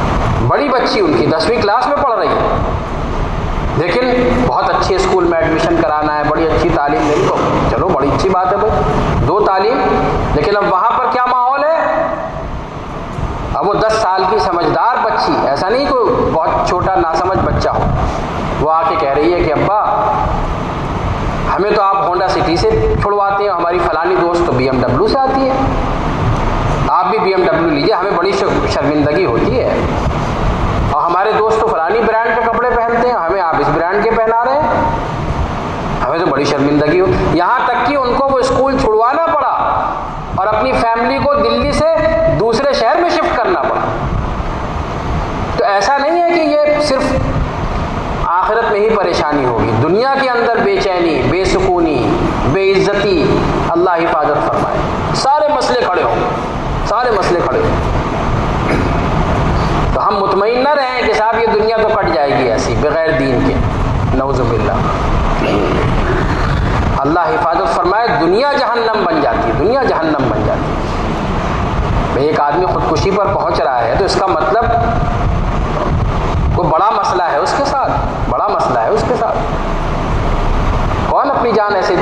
بڑی بچی ان کی 10ویں کلاس میں پڑھ رہی ہے، لیکن بہت اچھے اسکول میں ایڈمیشن کرانا ہے، بڑی اچھی تعلیم دینی، تو چلو بڑی اچھی بات ہے بھائی، دو تعلیم۔ لیکن اب وہاں پر کیا ماحول ہے؟ اب وہ 10 سال کی سمجھدار بچی، ایسا نہیں کوئی بہت چھوٹا ناسمجھ بچہ ہو، وہ آ کے کہہ رہی ہے کہ ابا ہمیں تو آپ ہونڈا سٹی سے چھڑواتے ہیں، ہماری فلانی دوست تو BMW سے آتی ہے، آپ بھی BMW لیجیے، ہمیں بڑی شرمندگی ہوتی ہے، اور ہمارے دوست تو فلانی برانڈ کے کپڑے پہنتے ہیں، ہمیں آپ اس برانڈ کے پہنا رہے ہیں، ہمیں تو بڑی شرمندگی ہو۔ یہاں تک کہ ان کو وہ اسکول چھڑوانا پڑا اور اپنی فیملی کو دلی سے دوسرے شہر میں شفٹ کرنا پڑا۔ تو ایسا نہیں ہے کہ یہ صرف آخرت میں ہی پریشانی ہوگی، دنیا کے اندر بے چینی، بے سکونی، بے عزتی، اللہ حفاظت فرمائے، سارے مسئلے کھڑے ہوں گے، سارے مسئلے کھڑے ہوں گے۔ تو ہم مطمئن نہ رہیں کہ صاحب یہ دنیا تو کٹ جائے گی ایسی بغیر دین کے، نعوذ باللہ، اللہ حفاظت فرمائے، دنیا جہنم بن جاتی ہے، دنیا جہنم بن جاتی ہے۔ ایک آدمی خودکشی پر پہنچ رہا ہے تو اس کا مطلب کوئی بڑا مسئلہ ہے اس کے ساتھ، بڑا مسئلہ ہے اس کے ساتھ، کون اپنی جان ایسے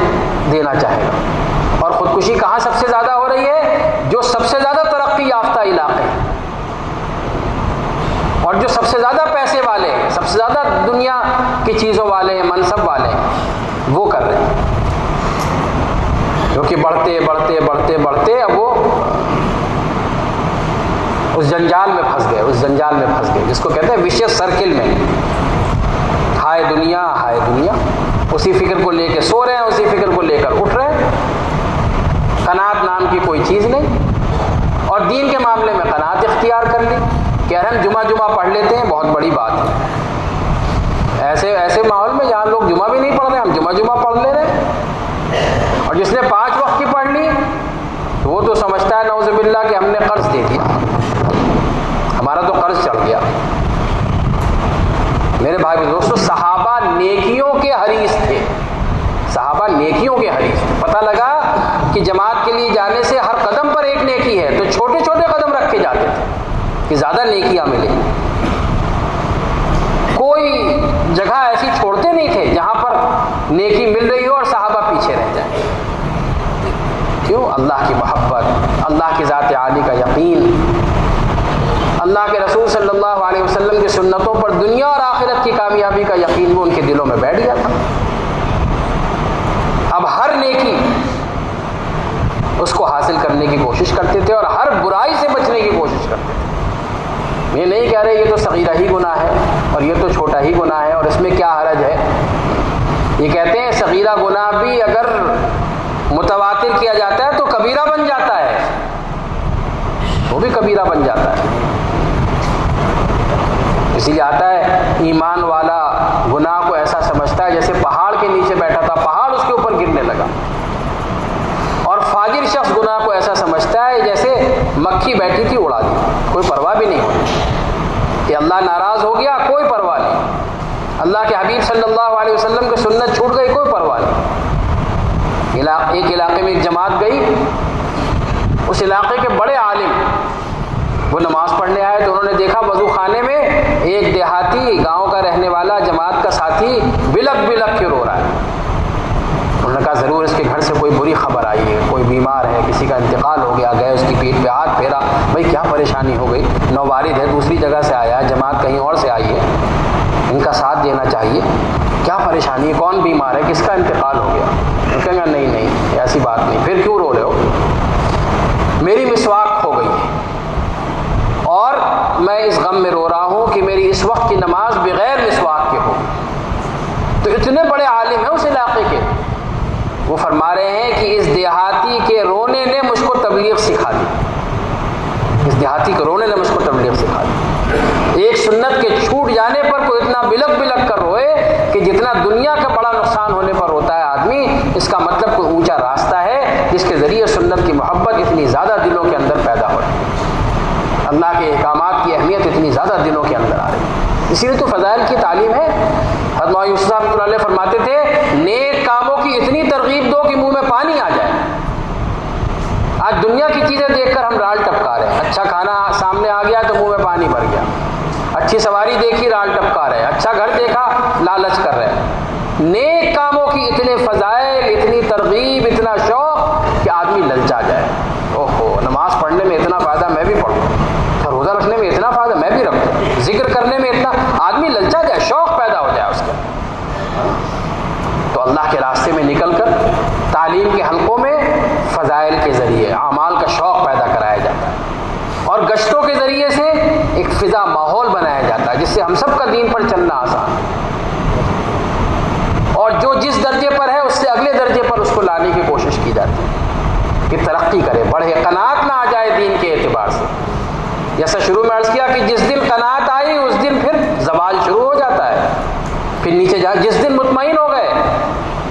دینا چاہے گا؟ اور خودکشی کہاں سب سے زیادہ ہو رہی ہے؟ جو سب سے زیادہ ترقی یافتہ علاقے ہیں، اور جو سب سے زیادہ پیسے والے ہیں، سب سے زیادہ دنیا کی چیزوں والے ہیں، منصب والے ہیں، وہ کر رہے ہیں، کیونکہ بڑھتے بڑھتے بڑھتے بڑھتے اب وہ اس جنجال میں پھنس گئے، اس جنجال میں پھنس گئے جس کو کہتے ہیں وشیس سرکل میں، ہائے دنیا ہائے دنیا، اسی فکر کو لے کے سو رہے ہیں، اسی فکر کو لے کر اٹھ رہے ہیں، قناعت نام کی کوئی چیز نہیں، اور دین کے معاملے میں قناعت اختیار کر لی کہ ہم جمعہ پڑھ لیتے ہیں، بہت بڑی بات ہے۔ ایسے ماحول میں جہاں لوگ جمعہ بھی نہیں پڑھ رہے، ہم جمعہ پڑھ لے رہے ہیں، اور جس نے 5 وقت کی پڑھ لی تو وہ تو سمجھتا ہے نعوذ باللہ کہ ہم نے قرض دے دیا، ہمارا تو قرض چڑھ گیا۔ میرے بھائی دوستو، صحابہ نیکیوں کے حریص تھے، صحابہ نیکیوں کے حریص تھے، پتہ لگا کہ جماعت کے لیے جانے سے ہر قدم پر ایک نیکی ہے، تو چھوٹے چھوٹے قدم رکھ کے جاتے تھے کہ زیادہ نیکیاں ملیں، کوئی جگہ ایسی چھوڑتے نہیں تھے جہاں پر نیکی مل رہی ہو اور صحابہ پیچھے رہ جائیں۔ کیوں؟ اللہ کی محبت، اللہ کی ذات عالی کا یقین، اللہ کے رسول صلی اللہ علیہ وسلم کی سنتوں پر دنیا اور آخرت کی کامیابی کا یقین وہ ان کے دلوں میں بیٹھ گیا تھا۔ اب ہر نیکی اس کو حاصل کرنے کی کوشش کرتے تھے اور ہر برائی سے بچنے کی کوشش کرتے تھے۔ یہ نہیں کہہ رہے یہ تو صغیرہ ہی گناہ ہے اور یہ تو چھوٹا ہی گناہ ہے اور اس میں کیا حرج ہے، یہ کہتے ہیں صغیرہ گناہ بھی اگر متواتر کیا جاتا ہے تو کبیرہ بن جاتا ہے، وہ بھی کبیرہ بن جاتا ہے۔ اسی لیے آتا ہے ایمان والا گناہ کو ایسا سمجھتا ہے جیسے پہاڑ کے نیچے بیٹھا تھا، پہاڑ اس کے اوپر گرنے لگا، اور فاجر شخص گناہ کو ایسا سمجھتا ہے جیسے مکھی بیٹھی تھی اڑا دی، کوئی پرواہ بھی نہیں ہوئی کہ اللہ ناراض ہو گیا، کوئی پرواہ نہیں، اللہ کے حبیب صلی اللہ علیہ وسلم کی سنت چھوٹ گئی، کوئی پرواہ نہیں۔ ایک علاقے میں ایک جماعت گئی، اس علاقے کے بڑے عالم وہ نماز پڑھنے آئے تو انہوں نے دیکھا وضو خانے میں ایک دیہاتی گاؤں کا رہنے والا جماعت کا ساتھی بلک بلک کے رو رہا ہے۔ انہوں نے کہا ضرور اس کے گھر سے کوئی بری خبر آئی ہے، کوئی بیمار ہے، کسی کا انتقال ہو گیا، گئے اس کی پیٹھ پہ ہاتھ پھیرا، بھائی کیا پریشانی ہو گئی، نووارد ہے، دوسری جگہ سے آیا ہے، جماعت کہیں اور سے آئی ہے، ان کا ساتھ دینا چاہیے، کیا پریشانی ہے، کون بیمار ہے، کس کا انتقال ہو گیا؟ کہیں گا نہیں ایسی بات نہیں، پھر کیوں رو رہے ہو؟ میری مسواک کھو گئی ہے اور میں اس غم میں رو رہا ہوں کہ میری اس وقت کی نماز بغیر مسواک کے ہو۔ تو اتنے بڑے عالم ہیں اس علاقے کے، وہ فرما رہے ہیں کہ اس دیہاتی کے رونے نے مجھ کو تبلیغ سکھا دی، اس دیہاتی کے رونے نے مجھ کو تبلیغ سکھا دی۔ ایک سنت کے چھوٹ جانے پر کوئی اتنا بلک بلک کر روئے کہ جتنا دنیا کا بڑا نقصان ہونے پر روتا ہے آدمی، اس کا مطلب کوئی اونچا راستہ ہے جس کے ذریعے سنت کی محبت اتنی زیادہ دلوں کے اندر پیدا ہو رہی ہے، اللہ کے احکامات کی اہمیت اتنی زیادہ دلوں کے اندر آ رہی ہے۔ اسی لیے تو فضائل کی تعلیم ہے۔ حضرت مولانا یوسف رحمۃ اللہ علیہ فرماتے تھے نیک کاموں کی اتنی ترغیب دو کہ منہ میں پانی آ جائے۔ آج دنیا کی چیزیں دیکھ کر ہم رال ٹپکا رہے ہیں، اچھا کھانا سامنے آ گیا تو منہ میں پانی بھر گیا، دیکھی رال ٹپکا رہے، اچھا گھر دیکھا لالچ کر رہے۔ نیک کاموں کی اتنے فضائل، اتنی ترغیب، اتنا شوق کہ آدمی للچا جائے۔ اوہو، نماز پڑھنے میں اتنا فائدہ، میں بھی پڑھوں، روزہ رکھنے میں اتنا فائدہ، میں بھی رکھوں، ذکر کرنے میں اتنا، آدمی للچا جائے، شوق پیدا ہو جائے اس کا۔ تو اللہ کے راستے میں نکل کر تعلیم کے حلقوں میں فضائل کے ذریعے اعمال کا شوق پیدا کرایا جاتا ہے، اور گشتوں کے ذریعے سے ایک فضا ماحول بنایا جاتا ہے جس سے ہم سب کا دین پر چلنا آسان ہے، اور جو جس درجے پر ہے اس سے اگلے درجے پر اس کو لانے کی کوشش کی جاتی ہے کہ ترقی کرے، بڑھے، قناعت نہ آ جائے دین کے اعتبار سے۔ جیسا شروع میں عرض کیا کہ جس دن قناعت آئی اس دن پھر زوال شروع ہو جاتا ہے، پھر نیچے جا، جس دن مطمئن ہو گئے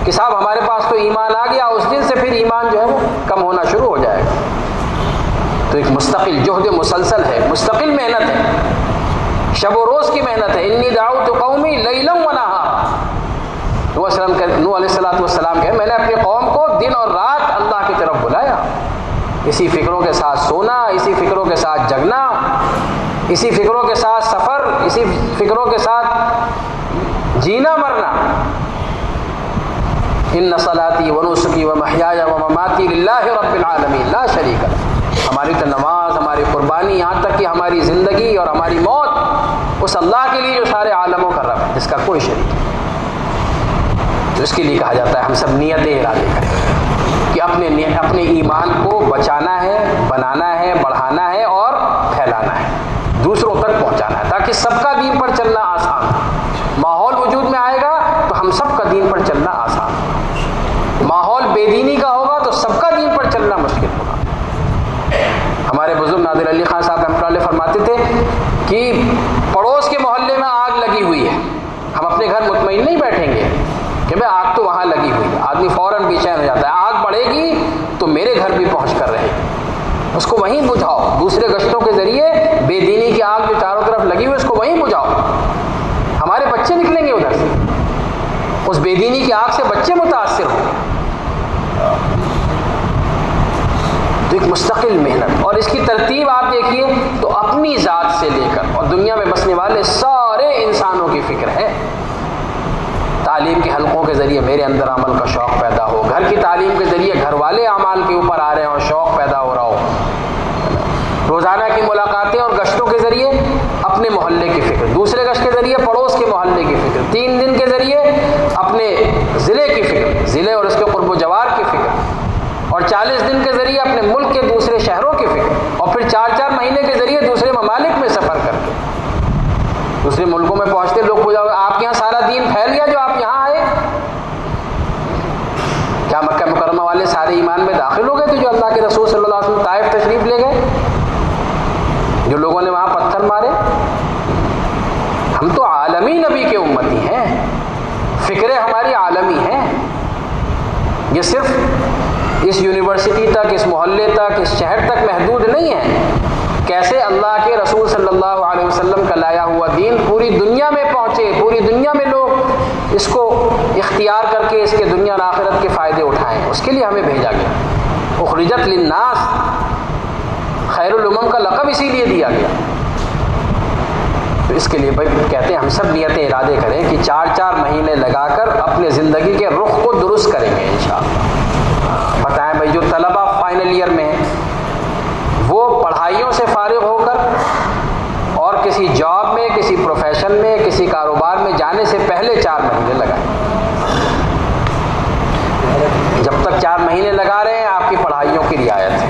کہ صاحب ہمارے پاس تو ایمان آ گیا، اس دن سے پھر ایمان جو ہے وہ کم ہونا شروع ہو جائے گا۔ تو ایک مستقل جہد مسلسل ہے، مستقل محنت ہے، شب و روز کی محنت ہے۔ انی دعوت قومی لیلا و نہارا، نوح علیہ السلام کہ میں نے اپنی قوم کو دن اور رات اللہ کی طرف بلایا، اسی فکروں کے ساتھ سونا، اسی فکروں کے ساتھ جگنا، اسی فکروں کے ساتھ سفر، اسی فکروں کے ساتھ جینا مرنا۔ ان صلاتی و نسکی و محیای و مماتی للہ رب العالمین لا شریک لہ، ہماری تو نماز، ہماری قربانی، یہاں تک کہ ہماری زندگی اور ہماری موت اس اللہ کے لیے جو سارے عالموں کا رب ہے، جس کا کوئی شریک نہیں۔ تو اس کے لیے کہا جاتا ہے ہم سب نیتیں ارادے کریں کہ اپنے ایمان کو بچانا ہے، بنانا ہے، بڑھانا ہے اور پھیلانا ہے، دوسروں تک پہنچانا ہے، تاکہ سب کا دین پر چلنا آسان ہو۔ ماحول وجود میں آئے گا تو ہم سب کا دین پر چلنا آسان ہو، ماحول بے دینی کا ہوگا تو سب کا دین پر چلنا مشکل ہوگا۔ ہمارے بزرگ نادر علی خان صاحب رحمۃ اللہ علیہ فرماتے تھے کہ پڑوس کے محلے میں آگ لگی ہوئی ہے، ہم اپنے گھر مطمئن نہیں بیٹھیں گے کہ بھائی آگ تو وہاں لگی ہوئی ہے، آدمی فوراً بے چین ہو جاتا ہے، آگ بڑھے گی تو میرے گھر بھی پہنچ کر رہے گی، اس کو وہیں بجھاؤ، دوسرے گشتوں کے ذریعے بے دینی کی آگ جو چاروں طرف لگی ہوئی اس کو وہیں بجھاؤ، ہمارے بچے نکلیں گے ادھر سے، اس بے دینی کی آگ سے بچے متاثر ہوں گے۔ تو ایک مستقل محنت، اور اس کی ترتیب آپ دیکھیے تو اپنی ذات سے لے کر اور دنیا میں بسنے والے سارے انسانوں کی فکر ہے۔ تعلیم کے حلقوں کے ذریعے میرے اندر عمل کا شوق پیدا ہو، گھر کی تعلیم کے ذریعے گھر والے اعمال کے اوپر آ رہے ہیں اور شوق پیدا ہو رہا ہو، روزانہ کی ملاقاتیں اور گشتوں کے ذریعے اپنے محلے کی فکر، دوسرے گشت کے ذریعے پڑوس کے محلے کی فکر، 3 دن کے ذریعے اپنے ضلع کی فکر، ضلع اور اس کے قرب و جوار کی فکر، اور 40 دن کے ذریعے اپنے ملک کے دوسرے شہروں کی فکر، اور پھر 4 مہینے کے ذریعے دوسرے ممالک میں سفر کر کے دوسرے ملکوں میں پہنچتے لوگ پوچھا آپ کے یہاں سارا دین پھیل گیا جو آپ یہاں آئے؟ کیا مکہ مکرمہ والے سارے ایمان میں داخل ہو گئے تھے جو اللہ کے رسول صلی اللہ علیہ وسلم طائف تشریف لے گئے، جو لوگوں نے وہاں پتھر مارے؟ ہم تو عالمی نبی کے امتی ہیں، فکریں ہماری عالمی ہیں، یہ صرف اس یونیورسٹی تک، اس محلے تک، اس شہر تک محدود نہیں ہے۔ کیسے اللہ کے رسول صلی اللہ علیہ وسلم کا لایا ہوا دین پوری دنیا میں پہنچے، پوری دنیا میں لوگ اس کو اختیار کر کے اس کے دنیا اور آخرت کے فائدے اٹھائیں، اس کے لیے ہمیں بھیجا گیا۔ اخرجت للناس، خیر الامم کا لقب اسی لیے دیا گیا۔ تو اس کے لیے بھائی کہتے ہیں ہم سب نیتیں ارادے کریں کہ 4 مہینے لگا کر اپنے زندگی کے رخ کو درست کریں گے انشاءاللہ۔ بتائیں بھائی جو طلبہ فائنل ایئر میں ہیں وہ پڑھائیوں سے فارغ ہو کر اور کسی جاب میں، کسی پروفیشن میں، کسی کاروبار میں جانے سے پہلے 4 مہینے لگائیں۔ جب تک 4 مہینے لگا رہے ہیں آپ کی پڑھائیوں کی رعایت ہے،